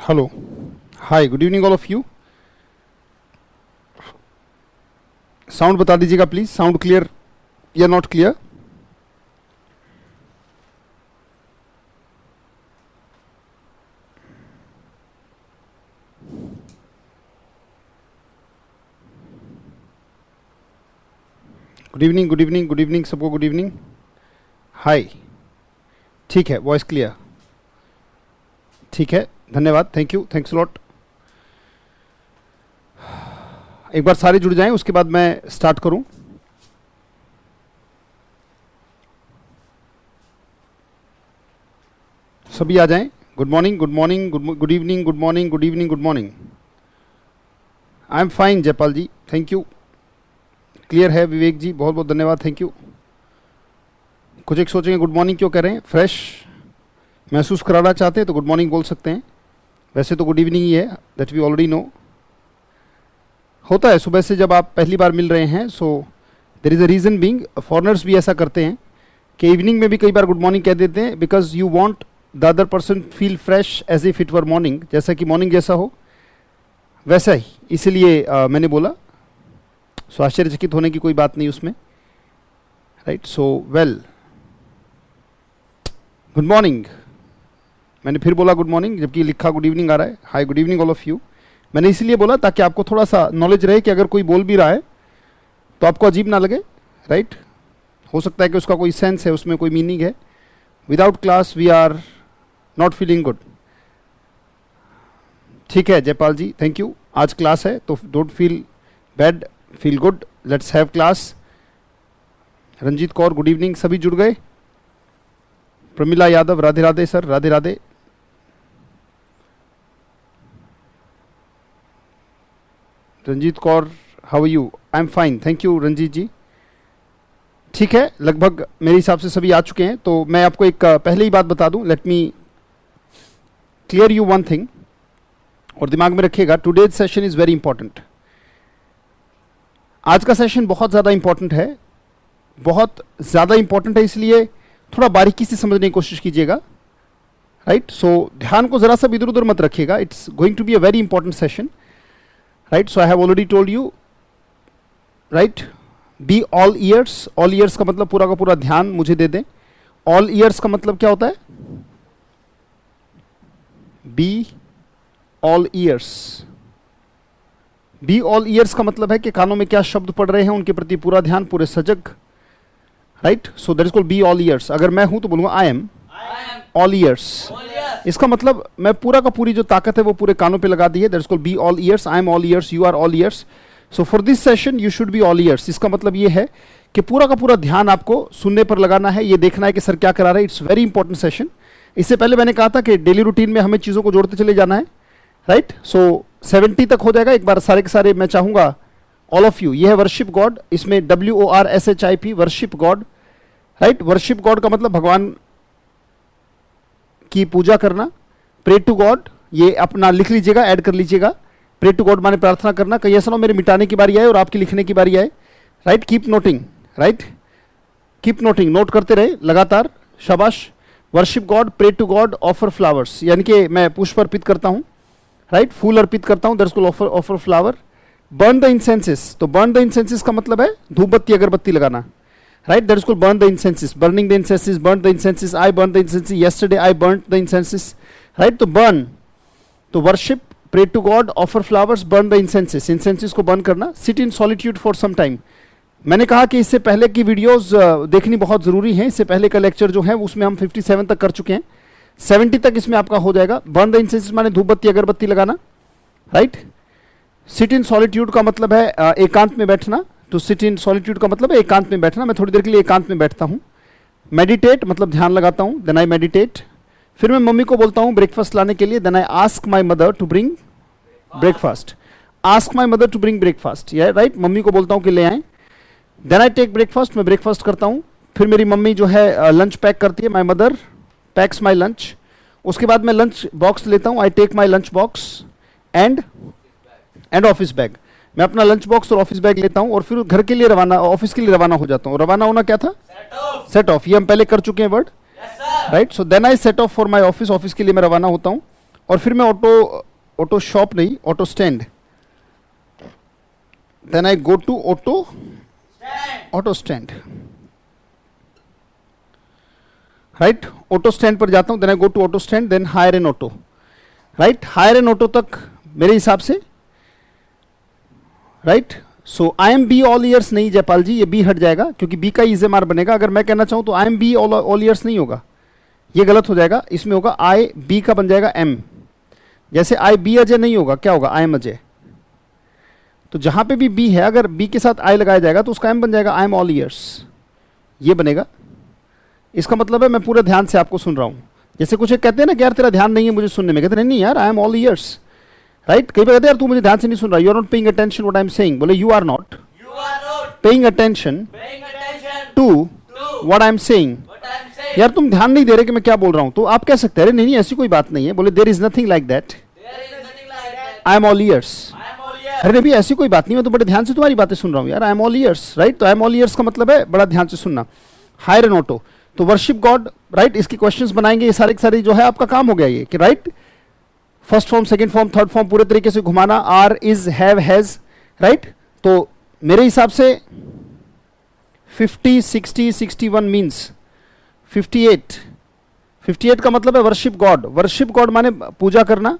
Hello. Hi, good evening all of you. Sound बता दीजिएगा please, sound clear या not clear? Good evening, good evening, good evening सबको, good evening. हाय, ठीक है, voice clear, ठीक है, धन्यवाद, थैंक यू, थैंक्स लॉट. एक बार सारे जुड़ जाएं, उसके बाद मैं स्टार्ट करूं. सभी आ जाएं. Good morning, good morning, good evening, good morning, good evening, good morning. I am fine Jaipal ji, thank you. Clear है विवेक जी, बहुत बहुत धन्यवाद, थैंक यू. कुछ एक सोचेंगे गुड मॉर्निंग क्यों कह रहे हैं, फ्रेश महसूस कराना चाहते हैं तो गुड मॉर्निंग बोल सकते हैं. वैसे तो गुड इवनिंग ही है, दैट वी ऑलरेडी नो. होता है सुबह से जब आप पहली बार मिल रहे हैं, so there is a reason being. Foreigners भी ऐसा करते हैं कि इवनिंग में भी कई बार गुड मॉर्निंग कह देते हैं, because you want the other person feel fresh as if it were morning, जैसा कि मॉर्निंग जैसा हो वैसा ही. इसीलिए मैंने बोला. सो आश्चर्यचकित होने की कोई बात नहीं उसमें, right. So well, good morning. मैंने फिर बोला गुड मॉर्निंग, जबकि लिखा गुड इवनिंग आ रहा है. Hi, good evening all of you. मैंने इसलिए बोला ताकि आपको थोड़ा सा नॉलेज रहे कि अगर कोई बोल भी रहा है तो आपको अजीब ना लगे, राइट. हो सकता है कि उसका कोई सेंस है, उसमें कोई मीनिंग है. Without class we are not feeling good. ठीक है जयपाल जी, थैंक यू. आज क्लास है तो don't feel bad, feel good. Let's have class. Ranjeet Kaur, good evening. सभी जुड़ गए. Pramila Yadav, Radhe Radhe sir, Radhe Radhe. Ranjeet Kaur, how are you? I am fine, thank you Ranjeet ji. ठीक है, लगभग मेरे हिसाब से सभी आ चुके हैं. तो मैं आपको एक पहले ही बात बता दूं. Let me clear you one thing, और दिमाग में रखिएगा, today's session is very important. आज का सेशन बहुत ज़्यादा इंपॉर्टेंट है, बहुत ज़्यादा इंपॉर्टेंट है, इसलिए थोड़ा बारीकी से समझने की कोशिश कीजिएगा, राइट. सो ध्यान को ज़रा सा भी इधर उधर मत रखिएगा. It's going to be a very important session, right. So I have already told you, right, be all ears. All ears का मतलब पूरा का पूरा ध्यान मुझे दे दें. ऑल ईयर्स का मतलब क्या होता है? B all years. B all ears का मतलब है कि कानों में क्या शब्द पढ़ रहे हैं उनके प्रति पूरा ध्यान, पूरे सजग, right. So that is called be all years. अगर मैं हूं तो बोलूंगा आई एम ऑल ईयर्स. इसका मतलब मैं पूरा का पूरी जो ताकत है वो पूरे कानों पे लगा दी है. That is called be all ears. I am all ears, you are all ears. So for this session you should be all ears. इसका मतलब ये है कि पूरा का पूरा ध्यान आपको सुनने पर लगाना है, ये देखना है कि सर क्या करा रहे हैं. It's very important session. इससे पहले मैंने कहा था कि डेली रूटीन में हमें चीज़ों को जोड़ते चले जाना है, राइट. सो 70 तक हो जाएगा. एक बार सारे के सारे मैं चाहूँगा ऑल ऑफ यू. ये है वर्शिप गॉड, इसमें WORSHIP, worship God, right. Worship God का मतलब भगवान की पूजा करना. प्रे टू गॉड, ये अपना लिख लीजिएगा, ऐड कर लीजिएगा. प्रे टू गॉड माने प्रार्थना करना. कहीं ऐसा ना मेरे मिटाने की बारी आए और आपकी लिखने की बारी आए, right. Keep noting, right, keep noting, note करते रहे लगातार, शाबाश. Worship God, pray to God, offer flowers, यानी कि मैं पुष्प अर्पित करता हूँ, राइट, फूल अर्पित करता हूँ. That's called offer flower. Burn the इंसेंसेस, तो बर्न द इंसेंसेस का मतलब है धूप बत्ती अगरबत्ती लगाना, right. That is called burn the incenses, burning the incenses, burn the incenses. I burned the incenses yesterday, I burnt the incenses, right. तो burn, तो worship, pray to God, offer flowers, burn the incenses. incenses को burn करना. sit in solitude for some time. मैंने कहा कि इससे पहले की वीडियोस देखनी बहुत ज़रूरी हैं. इससे पहले का लेक्चर जो है उसमें हम 57 तक कर चुके हैं. 70 तक इसमें आपका हो जाएगा. burn the incenses माने धूप बत्ती अगरबत्ती लगाना, राइट. sit in solitude का मतलब है एकांत में बैठना. तो सिट इन सॉलिट्यूड का मतलब है एकांत में बैठना. मैं थोड़ी देर के लिए एकांत में बैठता हूँ. मेडिटेट मतलब ध्यान लगाता हूँ. Then I meditate. फिर मैं मम्मी को बोलता हूँ ब्रेकफास्ट लाने के लिए. Then I ask my mother to bring breakfast. Ask my mother to bring breakfast, या राइट. मम्मी को बोलता हूँ कि ले आएँ. देन आई टेक ब्रेकफास्ट, मैं ब्रेकफास्ट करता हूँ. फिर मेरी मम्मी जो है लंच पैक करती है. My mother packs my lunch. उसके बाद मैं लंच बॉक्स लेता हूँ. I take my lunch box and office bag. मैं अपना लंच बॉक्स और ऑफिस बैग लेता हूं और फिर घर के लिए रवाना, ऑफिस के लिए रवाना हो जाता हूं. रवाना होना क्या था? Set off. ये हम पहले कर चुके हैं word, right. So then I set off for my office. Office के लिए मैं रवाना होता हूं. और फिर मैं ऑटो शॉप नहीं, auto stand, then I go to auto stand, right. Auto stand पर जाता हूं, then I go to auto stand, then hire an auto, right. Hire an auto तक मेरे हिसाब से, right. So I am B all years नहीं जयपाल जी, ये B हट जाएगा क्योंकि बी का इजेमार बनेगा। अगर मैं कहना चाहूं तो I am B all years नहीं होगा, ये गलत हो जाएगा। इसमें होगा आई बी का बन जाएगा एम, जैसे आई बी अजय नहीं होगा, क्या होगा, आई एम अजय। तो जहां पे भी बी है, अगर बी के साथ आई लगाया जाएगा तो उसका एम बन जाएगा आई एम ऑल ईयर्स, ये बनेगा। इसका मतलब है मैं पूरे ध्यान से आपको सुन रहा हूं। जैसे कुछ एक कहते हैं ना कि यार तेरा ध्यान नहीं है मुझे सुनने में, कहते नहीं यार आई एम ऑल ईयर्स, राइट। कई बार कहते हैं यार तू मुझे ध्यान से नहीं सुन रहा, you are not paying attention what I am saying, बोले you are not paying attention to what I am saying, यार तुम ध्यान नहीं दे रहे कि मैं क्या बोल रहा हूं। तो आप कह सकते हैं अरे नहीं ऐसी कोई बात नहीं है, बोले there is nothing like that, I am all ears. अरे नहीं ऐसी कोई बात नहीं, मैं तो बड़े ध्यान से तुम्हारी बातें सुन रहा हूं यार, आई एम ऑल ईयर्स, राइट। तो आई एम ऑल ईयर्स का मतलब है बड़ा ध्यान से सुनना। हायर एन ऑटो, तो वर्शिप गॉड, राइट। इसके क्वेश्चंस बनाएंगे, ये सारे के सारे जो है आपका काम हो गया ये कि right, first form, second form, third form पूरे तरीके से घुमाना, are, is, have, has, right. तो मेरे हिसाब से 50, 60, 61 मीन्स 58 का मतलब है वर्शिप गॉड। वर्शिप गॉड माने पूजा करना।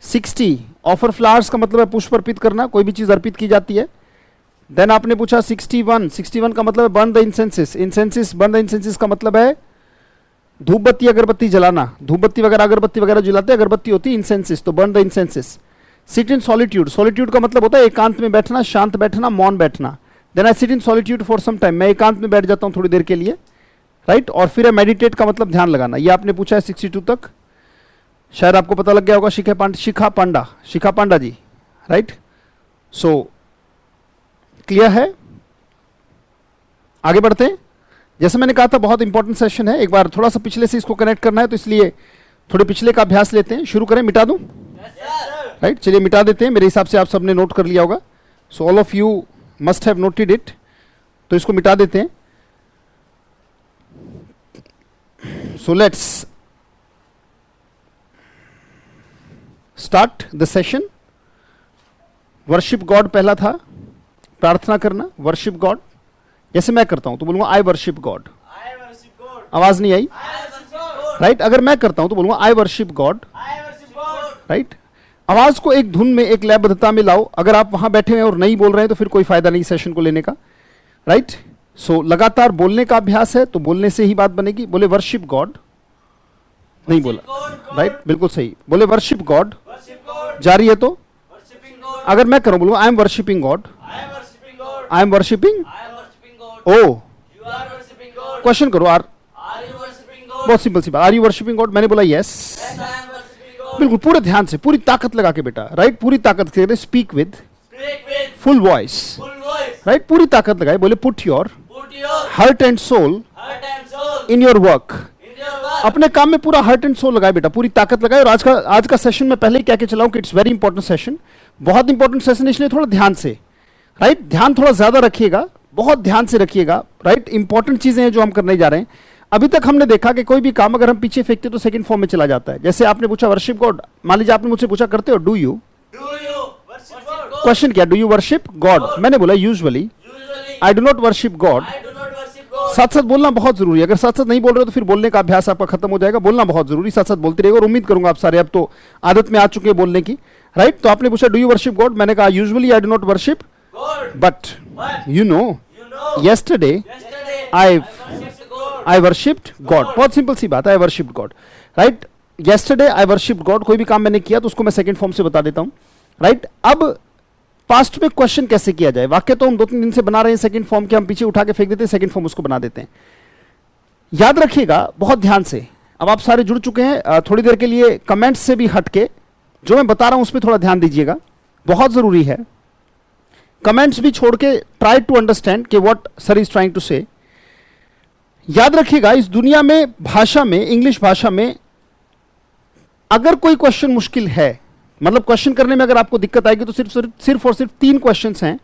60 ऑफर फ्लावर्स का मतलब है पुष्प अर्पित करना, कोई भी चीज अर्पित की जाती है। देन आपने पूछा 61 का मतलब है बर्न द इंसेंसिस। बर्न द इंसेंसिस का मतलब है धूप बत्ती अगरबत्ती जलाना, धूप बत्ती वगैरह अगरबत्ती वगैरह जलाते, अगरबत्ती होती है इंसेंसिस, तो burn the incenses. Sit in solitude का मतलब होता है एकांत में बैठना, शांत बैठना, मौन बैठना। Then I sit in solitude for some time, मैं एकांत में बैठ जाता हूं थोड़ी देर के लिए, राइट। और फिर मेडिटेट का मतलब ध्यान लगाना, ये आपने पूछा है 62 तक, शायद आपको पता लग गया होगा। शिखा पांडा जी, राइट। सो क्लियर है, आगे बढ़ते हैं। जैसे मैंने कहा था बहुत इंपॉर्टेंट सेशन है, एक बार थोड़ा सा पिछले से इसको कनेक्ट करना है, तो इसलिए थोड़े पिछले का अभ्यास लेते हैं। शुरू करें, मिटा दूं, राइट। चलिए मिटा देते हैं, मेरे हिसाब से आप सबने नोट कर लिया होगा, so all of you must have noted it, तो इसको मिटा देते हैं। So let's start the session. Worship God पहला था, प्रार्थना करना, वर्शिप गॉड। जैसे मैं करता हूं तो बोलूंगा आई वर्शिप गॉड, आवाज नहीं आई, राइट। अगर मैं करता हूं तो बोलूंगा आई वर्शिप गॉड, राइट। आवाज को एक धुन में, एक लयबद्धता में लाओ। अगर आप वहां बैठे हैं और नहीं बोल रहे हैं तो फिर कोई फायदा नहीं सेशन को लेने का, राइट। सो लगातार बोलने का अभ्यास है, तो बोलने से ही बात बनेगी। बोले वर्शिप गॉड, नहीं बोला, राइट, बिल्कुल सही। बोले वर्शिप गॉड, जारी है तो अगर मैं करूं बोलूंगा I am worshipping God, I am worshipping, ओ क्वेश्चन करो, आर, बहुत सिंपल सी बात, आर यू वर्शिपिंग गॉड, मैंने बोला यस, बिल्कुल पूरे ध्यान से, पूरी ताकत लगा के बेटा, राइट, पूरी ताकत से speak with full voice, right, पूरी ताकत लगाए। बोले put your heart and soul in your work, अपने काम में पूरा हार्ट एंड सोल लगाए बेटा, पूरी ताकत लगाए। और आज का सेशन में पहले ही कह के चलाऊं कि इट्स वेरी इंपॉर्टेंट सेशन, बहुत इंपॉर्टेंट सेशन, इसलिए थोड़ा ध्यान से, राइट, ध्यान थोड़ा ज्यादा रखिएगा, बहुत ध्यान से रखिएगा, राइट। इंपॉर्टेंट चीजें हैं जो हम करने जा रहे हैं। अभी तक हमने देखा कि कोई भी काम अगर हम पीछे फेंकते तो सेकंड फॉर्म में चला जाता है। जैसे आपने पूछा वर्शिप गॉड, मान लीजिए आपने मुझसे पूछा करते हो डू यू, क्वेश्चन किया डू यू वर्शिप गॉड, मैंने बोला usually I do not worship God. साथ साथ बोलना बहुत जरूरी है, अगर साथ साथ नहीं बोल रहे तो फिर बोलने का अभ्यास आपका खत्म हो जाएगा। बोलना बहुत जरूरी, साथ साथ बोलते रहेगा। और उम्मीद करूंगा आप सारे अब तो आदत में आ चुके हैं बोलने की, राइट। तो आपने पूछा डू यू वर्शिप गॉड, मैंने कहा usually I do not worship but you know yesterday I worshipped God, बहुत सिंपल सी बात है, I worshipped God, right. yesterday I worshipped God, कोई भी काम मैंने किया तो उसको मैं सेकंड फॉर्म से बता देता हूं, राइट। अब पास्ट में क्वेश्चन कैसे किया जाए, वाक्य तो हम 2-3 दिन से बना रहे हैं सेकंड फॉर्म के, हम पीछे उठा के फेंक देते हैं, सेकंड फॉर्म उसको बना देते हैं। याद रखिएगा बहुत ध्यान से, अब आप सारे जुड़ चुके हैं, थोड़ी देर के लिए कमेंट्स से भी हटके जो मैं बता रहा हूं उस पर थोड़ा ध्यान दीजिएगा, बहुत जरूरी है। कमेंट्स भी छोड़ के ट्राई टू अंडरस्टैंड कि what sir is trying to say. याद रखिएगा इस दुनिया में, भाषा में, इंग्लिश भाषा में अगर कोई क्वेश्चन मुश्किल है, मतलब क्वेश्चन करने में अगर आपको दिक्कत आएगी तो सिर्फ और सिर्फ 3 क्वेश्चंस हैं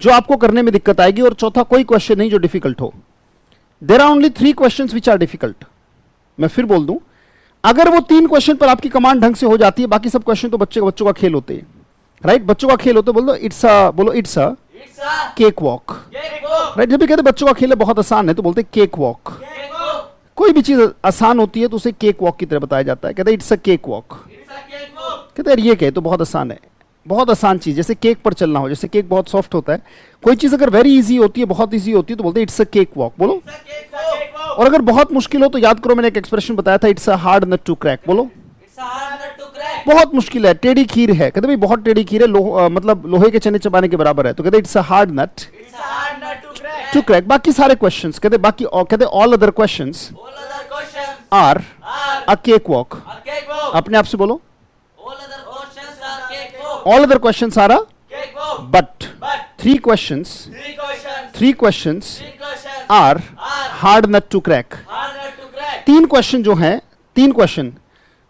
जो आपको करने में दिक्कत आएगी, और चौथा कोई क्वेश्चन नहीं जो डिफिकल्ट हो। There are only 3 questions which are difficult. मैं फिर बोल दूं, अगर वो 3 क्वेश्चन पर आपकी कमांड ढंग से हो जाती है, बाकी सब क्वेश्चन तो बच्चों का खेल होते हैं, राइट? बच्चों का खेल होता है। बोलो it's a cake walk, right? जब भी कहते बच्चों का खेल है बहुत आसान है तो बोलते केक वॉक। कोई भी चीज आसान होती है तो उसे केक वॉक की तरह बताया जाता है। कहते इट्स अ केक वॉक, कहते यार ये कहे तो बहुत आसान है, बहुत आसान चीज, जैसे केक पर चलना हो, जैसे केक बहुत सॉफ्ट होता है। कोई चीज अगर वेरी इजी होती है, बहुत इजी होती है तो बोलते हैं इट्स अ केक वॉक। बोलो। और अगर बहुत मुश्किल हो तो याद करो मैंने एक एक्सप्रेशन बताया था, it's a hard nut to crack. बोलो। बहुत मुश्किल है, टेढ़ी खीर है, कहते भाई बहुत टेढ़ी खीर है, मतलब लोहे के चने चबाने के बराबर है, तो कहते it's a hard nut to crack. बाकी सारे क्वेश्चंस कहते all other questions are a cake walk. अपने आप से बोलो, all other questions are a but 3 questions are hard nut to crack. 3 question जो हैं, 3 question.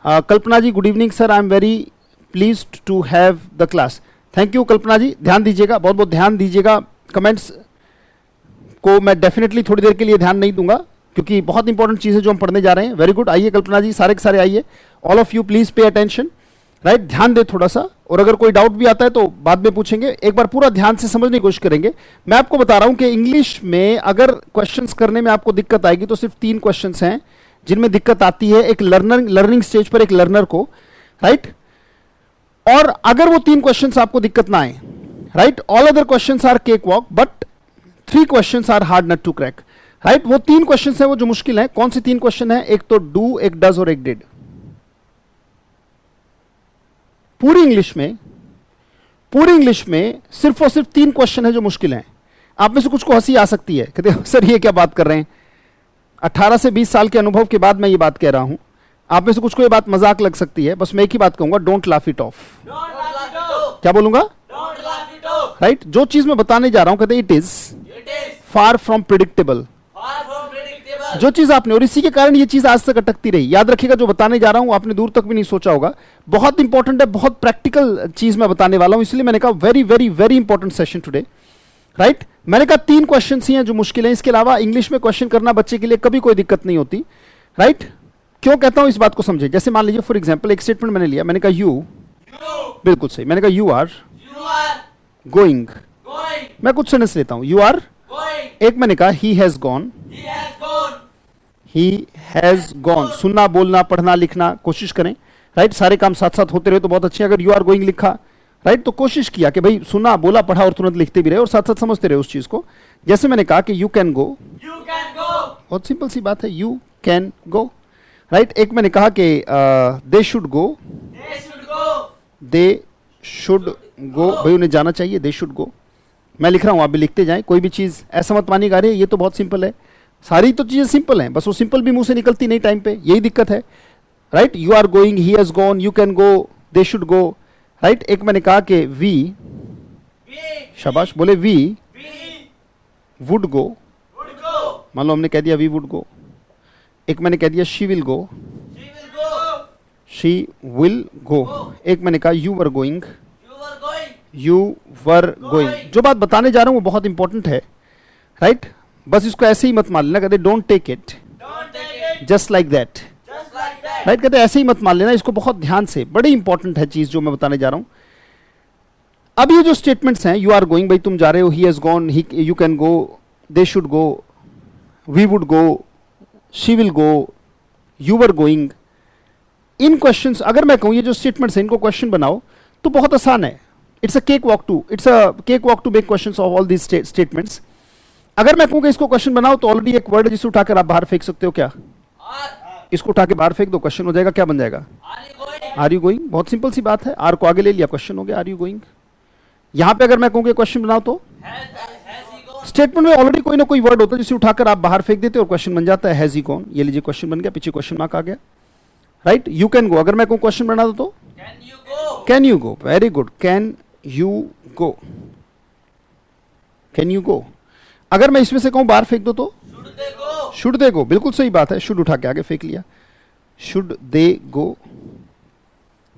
Kalpana ji, good evening sir, I am very pleased to have the class. Thank you Kalpana ji, ध्यान दीजिएगा, बहुत बहुत ध्यान दीजिएगा। कमेंट्स को मैं डेफिनेटली थोड़ी देर के लिए ध्यान नहीं दूंगा क्योंकि बहुत इंपॉर्टेंट चीज़ है जो हम पढ़ने जा रहे हैं। वेरी गुड, आइए कल्पना जी, सारे के सारे आइए। All of you please pay attention, right? ध्यान दे थोड़ा सा, और अगर कोई डाउट भी आता है तो बाद में पूछेंगे। एक बार पूरा ध्यान से समझने की कोशिश करेंगे। मैं आपको बता रहा हूं कि इंग्लिश में अगर क्वेश्चंस करने में आपको दिक्कत आएगी तो सिर्फ 3 क्वेश्चंस हैं जिनमें दिक्कत आती है एक लर्निंग स्टेज पर एक लर्नर को, राइट? और अगर वो 3 क्वेश्चंस आपको दिक्कत ना आए, right, all other questions are cake walk but 3 questions are hard nut to crack, right? वो 3 क्वेश्चंस हैं वो जो मुश्किल है। कौन से 3 क्वेश्चन है? एक तो डू, एक डज और एक डिड। पूरी इंग्लिश में सिर्फ और सिर्फ 3 क्वेश्चन है जो मुश्किल हैं। आप में से कुछ को हंसी आ सकती है, कहते हैं सर ये क्या बात कर रहे हैं, 18 से 20 साल के अनुभव के बाद मैं ये बात कह रहा हूं। आप में से कुछ को ये बात मजाक लग सकती है, बस मैं एक ही बात कहूंगा, डोंट लाफ इट ऑफ। क्या बोलूंगा? राइट? जो चीज मैं बताने जा रहा हूं, कहते it is far from predictable. जो चीज आपने, और इसी के कारण ये चीज आज तक अटकती रही। याद रखिएगा, जो बताने जा रहा हूं आपने दूर तक भी नहीं सोचा होगा, बहुत इंपॉर्टेंट है, बहुत प्रैक्टिकल चीज मैं बताने वाला हूं, इसलिए मैंने कहा very very very important session today, right? मैंने कहा 3 क्वेश्चन ही हैं जो मुश्किल हैं, इसके अलावा इंग्लिश में क्वेश्चन करना बच्चे के लिए कभी कोई दिक्कत नहीं होती, राइट? क्यों कहता हूं इस बात को समझे। जैसे मान लीजिए फॉर एग्जाम्पल एक स्टेटमेंट मैंने लिया, मैंने कहा यू, बिल्कुल सही, मैंने कहा यू आर गोइंग। मैं कुछ सेंटेंस लेता हूं, यू आर, एक मैंने कहा ही has gone, he has gone. सुनना, बोलना, पढ़ना, लिखना कोशिश करें, राइट? सारे काम साथ साथ होते रहे तो बहुत अच्छे। अगर यू आर गोइंग लिखा, राइट, तो कोशिश किया कि भाई सुना, बोला, पढ़ा और तुरंत लिखते भी रहे और साथ साथ समझते रहे उस चीज को। जैसे मैंने कहा कि यू कैन गो, बहुत सिंपल सी बात है, यू कैन गो, राइट? एक मैंने कहा कि दे शुड गो, दे शुड गो, भाई उन्हें जाना चाहिए, दे शुड गो। मैं लिख रहा हूं, आप भी लिखते जाएं, कोई भी चीज ऐसा मत मानिएगा अरे ये तो बहुत सिंपल है। सारी तो चीजें सिंपल हैं, बस वो सिंपल भी मुंह से निकलती नहीं टाइम पे, यही दिक्कत है, right? You are going, he has gone, you can go, they should go, right? एक मैंने कहा कि वी, शाबाश, बोले वी वुड गो, मान लो हमने कह दिया वी वुड गो। एक मैंने कह दिया she will go, she will गो। एक मैंने कहा you were going, you were going. जो बात बताने जा रहा हूं वो बहुत इंपॉर्टेंट है, राइट? बस इसको ऐसे ही मत मान लेना, कहते don't take it just like that, right? कहते ऐसे ही मत मान लेना, इसको बहुत ध्यान से, बड़ी इंपॉर्टेंट है चीज जो मैं बताने जा रहा हूं। अब ये जो स्टेटमेंट्स हैं, यू आर गोइंग, भाई तुम जा रहे हो, he has gone, you can go, they should go, we would go, she will go, you were going. इन क्वेश्चंस अगर मैं कहूं ये जो स्टेटमेंट्स हैं इनको क्वेश्चन बनाओ तो बहुत आसान है। It's a cake walk to make questions of all these statements. अगर मैं कहूं कि इसको क्वेश्चन बनाओ तो ऑलरेडी एक वर्ड है जिसे उठाकर आप बाहर फेंक सकते हो। क्या? इसको उठा के बाहर फेंक दो, क्वेश्चन हो जाएगा। क्या बन जाएगा? Are you going. बहुत सिंपल सी बात है, आर को आगे ले लिया, क्वेश्चन हो गया, आर यू गोइंग। यहां पे अगर मैं कहूं कि क्वेश्चन बनाओ तो स्टेटमेंट में ऑलरेडी कोई ना कोई वर्ड होता है जिसे उठाकर आप बाहर फेंक देते हो और क्वेश्चन बन जाता है, हैज ही गॉन। ये लीजिए क्वेश्चन बन गया, पीछे क्वेश्चन मार्क आ गया, राइट? यू कैन गो, अगर मैं कहूं क्वेश्चन बना दो तो can you go. Very good, can you go, can you go. अगर मैं इसमें से कहूं बाहर फेंक दो तो शुड दे गो, बिल्कुल सही बात है, शुड उठा के आगे फेंक लिया, शुड दे गो।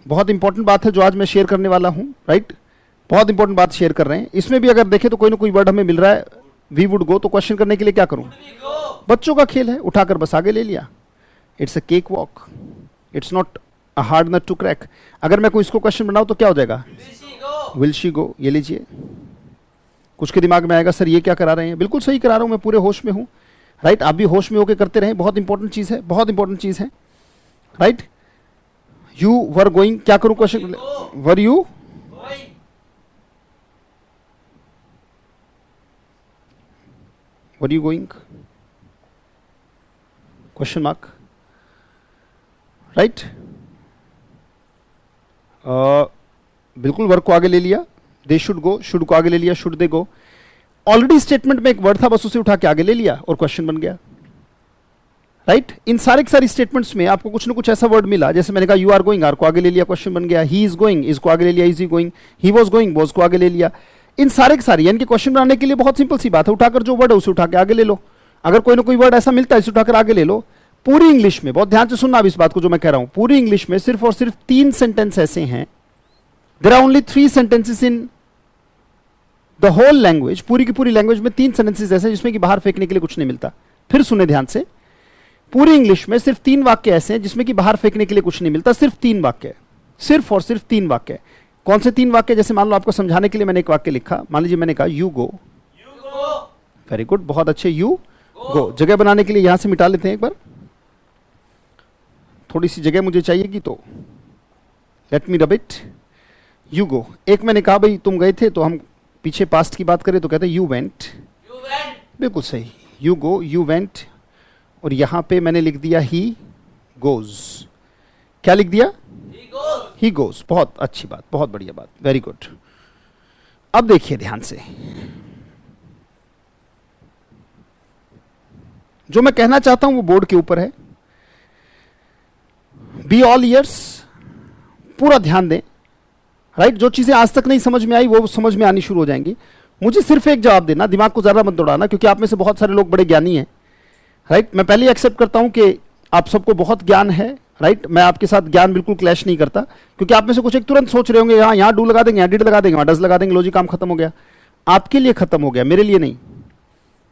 बहुत इंपॉर्टेंट बात है जो आज मैं शेयर करने वाला हूं, राइट? बहुत इंपॉर्टेंट बात शेयर कर रहे हैं। इसमें भी अगर देखें तो कोई ना कोई वर्ड हमें मिल रहा है, वी वुड गो, तो क्वेश्चन करने के लिए क्या करूं? बच्चों का खेल है, उठाकर बस आगे ले लिया, it's a cake walk, it's not a hard nut to crack. अगर मैं कोई इसको क्वेश्चन बनाऊं तो क्या हो जाएगा, विल शी गो। ये लीजिए, कुछ के दिमाग में आएगा सर ये क्या करा रहे हैं, बिल्कुल सही करा रहा हूं, मैं पूरे होश में हूं, राइट। आप भी होश में होकर करते रहें, बहुत इंपॉर्टेंट चीज है, बहुत इंपॉर्टेंट चीज है, राइट। यू वर गोइंग, क्या करूं question, were you, were you going, question mark, right. बिल्कुल वर्क को आगे ले लिया, दे शुड गो, शुड को आगे ले लिया, should they go. Already statement में एक वर्ड था, बस उसे उठा के आगे ले लिया और क्वेश्चन बन गया, राइट। इन सारे के सारी स्टेटमेंट्स में आपको कुछ ना कुछ ऐसा वर्ड मिला, जैसे मैंने कहा यू आर गोइंग, आर को आगे ले लिया, क्वेश्चन बन गया। ही इज गोइंग, इज को आगे ले लिया, is he going. He was going, was को आगे ले लिया। इन सारे के सारे यानी कि क्वेश्चन बनाने के लिए बहुत सिंपल सी बात है, उठाकर जो वर्ड है उसे उठा के आगे ले लो। अगर कोई ना कोई वर्ड ऐसा मिलता है इसे उठाकर आगे ले लो। पूरी इंग्लिश में, बहुत ध्यान से सुनना अब इस बात को जो मैं कह रहा हूं, पूरी इंग्लिश में सिर्फ और सिर्फ 3 सेंटेंस ऐसे हैं, there are only 3 sentences in the whole language, पूरी की पूरी लैंग्वेज में 3 सेंटेंसेस ऐसे जिसमें कि बाहर फेंकने के लिए कुछ नहीं मिलता। फिर सुने ध्यान से, पूरी इंग्लिश में सिर्फ 3 वाक्य ऐसे हैं जिसमें कि बाहर फेंकने के लिए कुछ नहीं मिलता, सिर्फ 3 वाक्य, सिर्फ और सिर्फ 3 वाक्य। कौन से 3 वाक्य, जैसे मान लो आपको समझाने के लिए मैंने एक वाक्य लिखा, मान लीजिए मैंने कहा यू गो, वेरी गुड, बहुत अच्छे, यू गो। जगह बनाने के लिए यहां से मिटा लेते हैं एक बार, थोड़ी सी जगह मुझे चाहिएगी, तो let me rub it. You go, एक मैंने कहा भाई तुम गए थे, तो हम पीछे पास्ट की बात करें तो कहते हैं यू वेंट, बिल्कुल सही, यू गो, यू वेंट। और यहां पे मैंने लिख दिया ही गोज, क्या लिख दिया, ही गोज। बहुत अच्छी बात, बहुत बढ़िया बात, वेरी गुड। अब देखिए ध्यान से, जो मैं कहना चाहता हूं वो बोर्ड के ऊपर है, बी ऑल ईयर्स, पूरा ध्यान दें, राइट। जो चीजें आज तक नहीं समझ में आई वो समझ में आनी शुरू हो जाएंगी। मुझे सिर्फ एक जवाब देना, दिमाग को ज्यादा मत दौड़ाना, क्योंकि आप में से बहुत सारे लोग बड़े ज्ञानी हैं, राइट। मैं पहले एक्सेप्ट करता हूं कि आप सबको बहुत ज्ञान है, राइट। मैं आपके साथ ज्ञान बिल्कुल क्लैश नहीं करता, क्योंकि आप में से कुछ एक तुरंत सोच रहे होंगे यहाँ डू लगा देंगे, यहाँ डिड लगा देंगे, वहां डज लगा देंगे, लो जी काम खत्म हो गया। आपके लिए खत्म हो गया, मेरे लिए नहीं,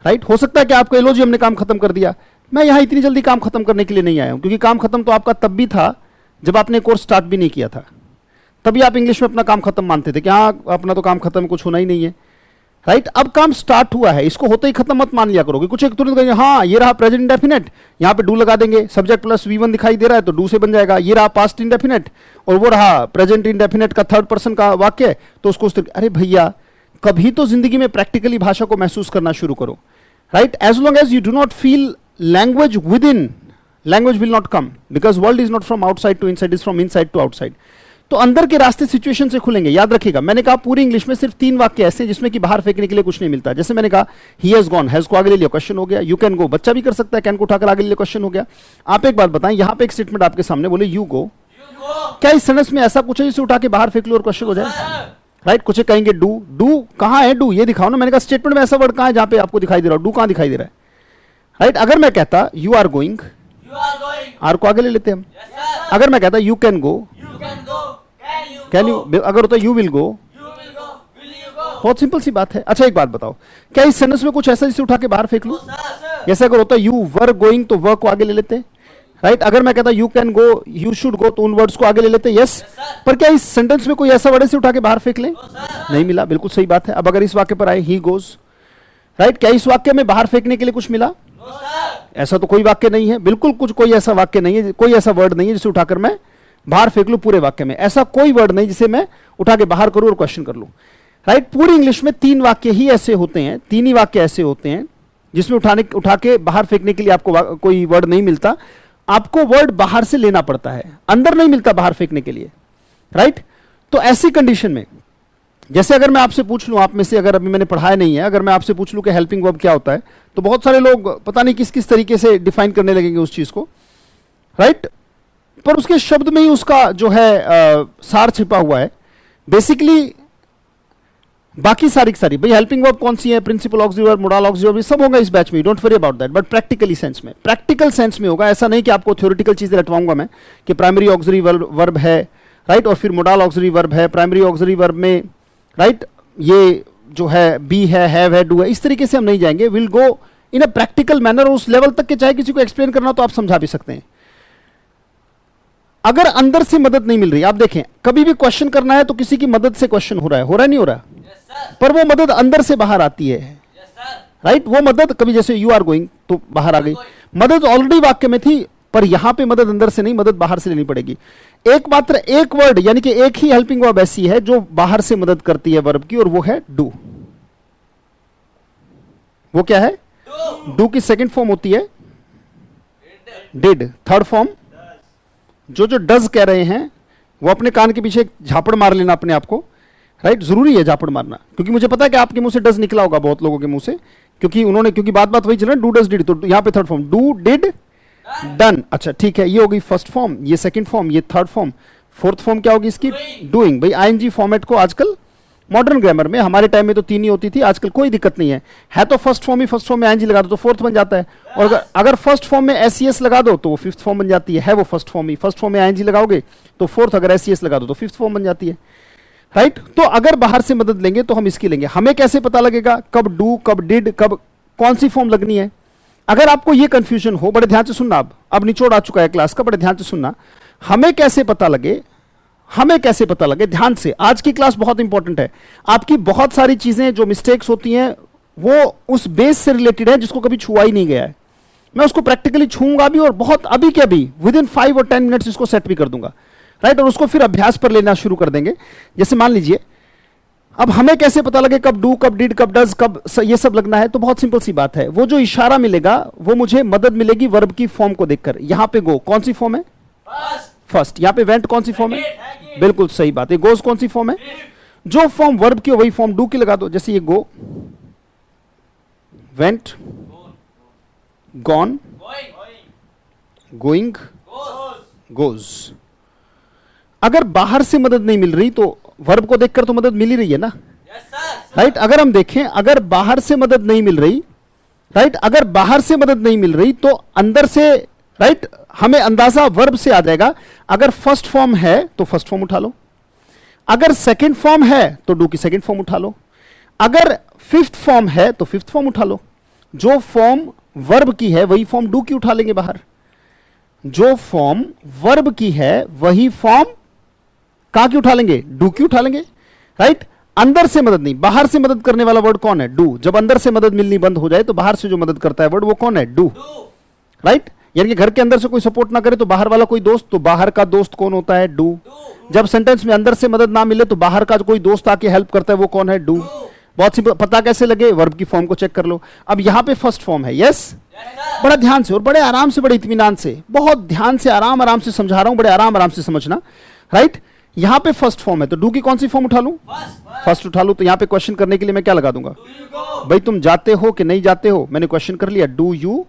राइट। हो सकता है कि आपको लो जी हमने काम खत्म कर दिया, मैं यहाँ इतनी जल्दी काम खत्म करने के लिए नहीं आया हूं, क्योंकि काम खत्म तो आपका तब भी था जब आपने कोर्स स्टार्ट भी नहीं किया था, तभी आप इंग्लिश में अपना काम खत्म मानते थे कि हाँ अपना तो काम खत्म, कुछ होना ही नहीं है, राइट। अब काम स्टार्ट हुआ है, इसको होते ही खत्म मत मान लिया करोगे। कुछ एक तुरंत कहेंगे हाँ ये रहा प्रेजेंट इंडेफिनेट, यहाँ पे डू लगा देंगे, सब्जेक्ट प्लस V1 दिखाई दे रहा है तो डू से बन जाएगा। ये रहा पास्ट इंडेफिनेट, और वो रहा प्रेजेंट इंडेफिनेट का थर्ड पर्सन का वाक्य, तो उसको अरे भैया कभी तो जिंदगी में प्रैक्टिकली भाषा को महसूस करना शुरू करो, right. As long as you do not feel language within, language will not come, because world is not from outside to inside, is from inside to outside. तो अंदर के रास्ते सिचुएशन से खुलेंगे, याद रखिएगा। मैंने कहा पूरी इंग्लिश में सिर्फ 3 वाक्य ऐसे हैं जिसमें कि बाहर फेंकने के लिए कुछ नहीं मिलता। जैसे मैंने कहा ही हैज गॉन, हैज को आगे ले लिया, क्वेश्चन हो गया। यू कैन गो, बच्चा भी कर सकता है, कैन को उठाकर आगे ले लिया, क्वेश्चन हो गया। आप एक बात बताएं, यहां पे एक स्टेटमेंट आपके सामने बोले यू गो, क्या इस सेंटेंस में ऐसा कुछ है जिसे उठा के बाहर फेंक लो और क्वेश्चन हो जाए, राइट। कुछ कहेंगे डू, डू कहां है, डू ये दिखाओ ना। मैंने कहा स्टेटमेंट में ऐसा वर्ड कहां है जहां पे आपको दिखाई दे रहा हो, डू कहां दिखाई दे रहा है, राइट। अगर मैं कहता यू आर गोइंग, आर को आगे ले लेते हम। अगर मैं कहता you can go, can you, अगर होता यू विल गो, बहुत सिंपल सी बात है। अच्छा एक बात बताओ, क्या इस सेंटेंस में कुछ ऐसा जिसे उठा के बाहर फेंक लूं, जैसे अगर होता यू वर गोइंग तो वर को आगे ले लेते, राइट। अगर मैं कहता you can go, you should go, तो उन वर्ड्स को आगे ले लेते, यस। पर क्या इस सेंटेंस में कोई ऐसा वर्ड से उठा के बाहर फेंक ले, नहीं मिला, बिल्कुल सही बात है। अब अगर इस वाक्य पर आए ही गोज, राइट, क्या इस वाक्य में बाहर फेंकने के लिए कुछ मिला, ऐसा तो कोई वाक्य नहीं है, बिल्कुल कुछ कोई ऐसा वाक्य नहीं है, कोई ऐसा वर्ड नहीं है जिसे उठाकर मैं बाहर फेंक लूं पूरे वाक्य में। ऐसा कोई वर्ड नहीं जिसे मैं उठा के बाहर करूं और क्वेश्चन कर लूं, राइट। पूरी इंग्लिश में 3 वाक्य ही ऐसे होते हैं, 3 ही वाक्य ऐसे होते हैं जिसमें उठा के बाहर फेंकने के लिए आपको कोई वर्ड नहीं मिलता, आपको वर्ड बाहर से लेना पड़ता है, अंदर नहीं मिलता बाहर फेंकने के लिए, राइट। तो ऐसी कंडीशन में, जैसे अगर मैं आपसे पूछ लूं, आप में से अगर अभी मैंने पढ़ाया नहीं है, अगर मैं आपसे पूछ लूं कि हेल्पिंग वर्ब क्या होता है, तो बहुत सारे लोग पता नहीं किस किस तरीके से डिफाइन करने लगेंगे उस चीज को, राइट। पर उसके शब्द में ही उसका जो है सार छिपा हुआ है। बेसिकली बाकी सारी की सारी, भाई हेल्पिंग वर्ब कौन सी है, principal auxiliary verb, modal auxiliary verb, सब होगा इस बैच में, don't worry about that. But practically sense में, प्रैक्टिकल सेंस में होगा, ऐसा नहीं कि आपको थ्योरेटिकल चीजें रटवाऊंगा मैं कि प्राइमरी ऑक्सिलरी वर्ब है, राइट, और फिर मोडल ऑक्सिलरी वर्ब है, प्राइमरी ऑक्सिलरी वर्ब में, राइट, ये जो है बी है, हैव है, डू है, इस तरीके से हम नहीं जाएंगे। Will go in a practical manner, उस लेवल तक के चाहे किसी को एक्सप्लेन करना तो आप समझा भी सकते हैं, अगर अंदर से मदद नहीं मिल रही, आप देखें कभी भी क्वेश्चन करना है तो किसी की मदद से क्वेश्चन हो रहा है नहीं हो रहा? पर वो मदद अंदर से बाहर आती है, राइट? वो मदद कभी जैसे यू आर गोइंग तो बाहर आ गई, मदद ऑलरेडी वाक्य में थी, पर यहां पे मदद अंदर से नहीं, मदद बाहर से लेनी पड़ेगी। एकमात्र एक वर्ड यानी कि एक ही हेल्पिंग वर्ब ऐसी है जो बाहर से मदद करती है वर्ब की, और वो है डू। वो क्या है? डू की सेकंड फॉर्म होती है डिड, थर्ड फॉर्म जो डज कह रहे हैं वो अपने कान के पीछे झापड़ मार लेना अपने आप को, राइट? जरूरी है झापड़ मारना, क्योंकि मुझे पता है कि आपके मुंह से डज निकला होगा बहुत लोगों के मुंह से, क्योंकि बात वही चल रहा है, डू डज डिड, तो यहां पे third form do did done. अच्छा ठीक है, ये होगी फर्स्ट फॉर्म, ये सेकंड फॉर्म, ये थर्ड फॉर्म, फोर्थ फॉर्म क्या होगी इसकी? डूइंग। भाई आईएनजी फॉर्मेट को आजकल मॉडर्न ग्रामर में, हमारे टाइम में तो 3 ही होती थी, आजकल कोई दिक्कत नहीं है तो फर्स्ट फॉर्म ही, फर्स्ट फॉर्म में आईएनजी लगा दो तो फोर्थ बन जाता है, और अगर फर्स्ट फॉर्म में एसईएस लगा दो तो वो फिफ्थ फॉर्म बन जाती है वो फर्स्ट फॉर्म ही, फर्स्ट फॉर्म में आईएनजी लगाओगे तो फोर्थ, अगर एसईएस लगा दो तो फिफ्थ फॉर्म बन जाती है, राइट? तो अगर बाहर से मदद लेंगे तो हम इसकी लेंगे। हमें कैसे पता लगेगा कब डू, कब डिड, कब कौन सी फॉर्म लगनी है? अगर आपको ये कंफ्यूजन हो, बड़े ध्यान से सुनना, अब निचोड़ आ चुका है क्लास का, बड़े ध्यान से सुनना। हमें कैसे पता लगे, ध्यान से, आज की क्लास बहुत इंपॉर्टेंट है। आपकी बहुत सारी चीजें जो मिस्टेक्स होती हैं वो उस बेस से रिलेटेड है जिसको कभी छुआ ही नहीं गया है। मैं उसको प्रैक्टिकली छूंगा भी, और बहुत अभी के अभी विद इन 5 और 10 मिनट्स इसको सेट भी कर दूंगा, राइट? और उसको फिर अभ्यास पर लेना शुरू कर देंगे। जैसे मान लीजिए, अब हमें कैसे पता लगे कब डू, कब डिड, कब डज, कब ये सब लगना है? तो बहुत सिंपल सी बात है, वो जो इशारा मिलेगा वो मुझे मदद मिलेगी वर्ब की फॉर्म को देखकर। यहां पे गो कौन सी फॉर्म है? फर्स्ट। यहां पे वेंट कौन सी फॉर्म है? बिल्कुल सही बात है, गोज कौन सी फॉर्म है? जो फॉर्म वर्ब की वही फॉर्म डू की लगा दो। जैसे ये गो, वेंट, गॉन, गोइंग, गोज। अगर बाहर से मदद नहीं मिल रही तो वर्ब को देखकर तो मदद मिल ही रही है ना, राइट? अगर हम देखें, अगर बाहर से मदद नहीं मिल रही, राइट, अगर बाहर से मदद नहीं मिल रही तो अंदर से, राइट, हमें अंदाजा वर्ब से आ जाएगा। अगर फर्स्ट फॉर्म है तो फर्स्ट फॉर्म उठा लो, अगर सेकंड फॉर्म है तो डू की सेकंड फॉर्म उठा लो, अगर फिफ्थ फॉर्म है तो फिफ्थ फॉर्म उठा लो। जो फॉर्म वर्ब की है वही फॉर्म डू की उठा लेंगे बाहर, जो फॉर्म वर्ब की है वही फॉर्म कहां की उठा लेंगे? डू की उठा लेंगे, राइट? अंदर से मदद नहीं, बाहर से मदद करने वाला वर्ड कौन है? डू। जब अंदर से मदद मिलनी बंद हो जाए तो बाहर से जो मदद करता है वर्ड वो कौन है? Do, right? यानी कि घर के अंदर से कोई सपोर्ट ना करे तो बाहर वाला कोई दोस्त, तो बाहर का दोस्त कौन होता है? डू। जब सेंटेंस में अंदर से मदद ना मिले तो बाहर का कोई दोस्त आके हेल्प करता है वो कौन है? डू। बहुत सिंपल, पता कैसे लगे? वर्ब की फॉर्म को चेक कर लो। अब यहां पे फर्स्ट फॉर्म है, यस? बड़ा ध्यान से और बड़े आराम से, बड़े इत्मीनान से, बहुत ध्यान से, आराम से समझा रहा हूं, बड़े आराम से समझना, राइट? यहां पे फर्स्ट फॉर्म है तो डू की कौन सी फॉर्म उठा लूं? फर्स्ट उठा लूं। तो यहां पे क्वेश्चन करने के लिए मैं क्या लगा दूंगा? भाई तुम जाते हो कि नहीं जाते हो? मैंने क्वेश्चन कर लिया, डू यू,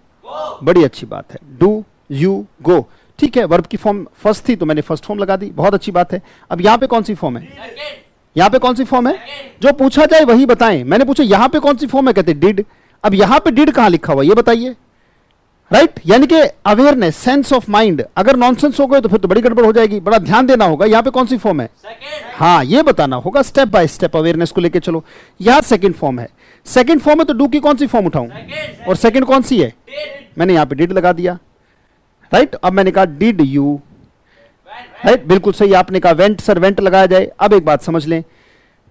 बड़ी अच्छी बात है, डू यू गो, ठीक है। वर्ब की फॉर्म फर्स्ट थी तो मैंने फर्स्ट फॉर्म लगा दी, बहुत अच्छी बात है। अब यहां पे कौन सी फॉर्म है? यहां पे कौन सी फॉर्म है? जो पूछा जाए वही बताएं। मैंने पूछा यहां पे कौन सी फॉर्म है, कहते डिड। अब यहां पे डिड कहां लिखा हुआ ये बताइए, राइट? यानी कि अवेयरनेस, सेंस ऑफ माइंड। अगर नॉनसेंस हो गए तो फिर तो बड़ी गड़बड़ हो जाएगी, बड़ा ध्यान देना होगा। यहां पे कौन सी फॉर्म है? हाँ, ये बताना होगा, स्टेप बाय स्टेप अवेयरनेस को लेके चलो। यहां सेकंड फॉर्म है, सेकंड फॉर्म है तो डू की कौन सी फॉर्म उठाऊं? और सेकंड कौन सी है? मैंने यहां पे डिड लगा दिया, राइट? अब मैंने कहा डिड यू, राइट? बिल्कुल सही आपने कहा वेंट, सर वेंट लगाया जाए। अब एक बात समझ लें,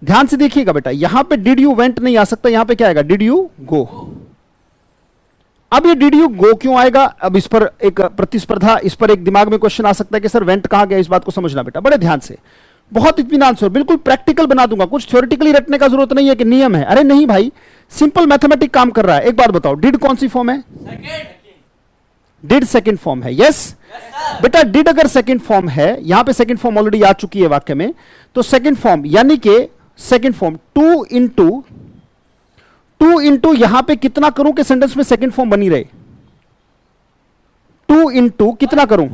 ध्यान से देखिएगा बेटा, यहां पे डिड यू वेंट नहीं आ सकता, यहां पे क्या आएगा? डिड यू गो। अब ये डिड यू गो क्यों आएगा? अब इस पर एक प्रतिस्पर्धा, इस पर एक दिमाग में क्वेश्चन आ सकता है कि सर वेंट कहां गया, इस बात को समझना बेटा बड़े ध्यान से, बहुत इत्मीनान से, बिल्कुल प्रैक्टिकल बना दूंगा। कुछ थ्योरेटिकली रटने का जरूरत नहीं है कि नियम है, अरे नहीं भाई, सिंपल मैथमेटिक काम कर रहा है। एक बात बताओ, डिड कौन सी फॉर्म है? डिड सेकंड फॉर्म है, यस बेटा। डिड अगर सेकंड फॉर्म है, यहां पे सेकंड फॉर्म ऑलरेडी आ चुकी है वाक्य में, तो सेकंड फॉर्म यानी कि सेकंड फॉर्म टू इंटू यहां पे कितना करूं कि सेंटेंस में सेकंड फॉर्म बनी रहे? 2 इंटू कितना करूं,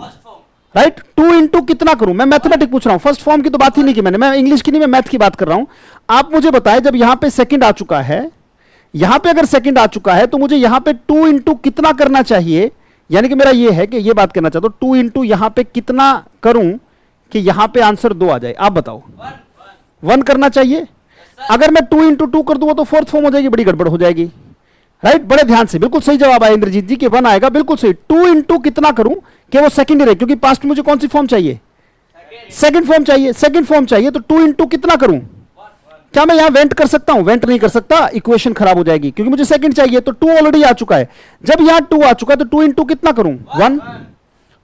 राइट? 2 इंटू कितना करूं? मैं मैथमेटिक पूछ रहा हूं, फर्स्ट फॉर्म की तो बात ही नहीं की मैंने, मैं इंग्लिश की नहीं, मैं मैथ की बात कर रहा हूं। आप मुझे बताएं, जब यहां पे सेकंड आ चुका है, यहां पे अगर सेकंड आ चुका है तो मुझे यहां पे 2 इंटू कितना करना चाहिए? यानी कि मेरा ये है कि ये बात करना चाहता हूं, 2 इंटू यहां पे कितना करूं कि यहां पे आंसर 2 आ जाए? आप बताओ। 1 करना चाहिए। अगर मैं 2 इंटू 2 कर दूंगा तो फोर्थ फॉर्म हो जाएगी, बड़ी गड़बड़ हो जाएगी, राइट बड़े ध्यान से, बिल्कुल सही जवाब आया इंद्रजीत जी कि 1 आएगा, बिल्कुल सही। 2 इंटू कितना करूं कि वो सेकंड रहे, क्योंकि पास्ट में मुझे कौन सी फॉर्म चाहिए, सेकंड फॉर्म चाहिए, सेकंड फॉर्म चाहिए, तो 2 इंटू कितना करूं। क्या मैं यहां वेंट कर सकता हूं, वेंट नहीं कर सकता, इक्वेशन खराब हो जाएगी, क्योंकि मुझे सेकंड चाहिए, तो 2 ऑलरेडी आ चुका है। जब यहां 2 आ चुका है तो 2 इंटू कितना करूं, 1,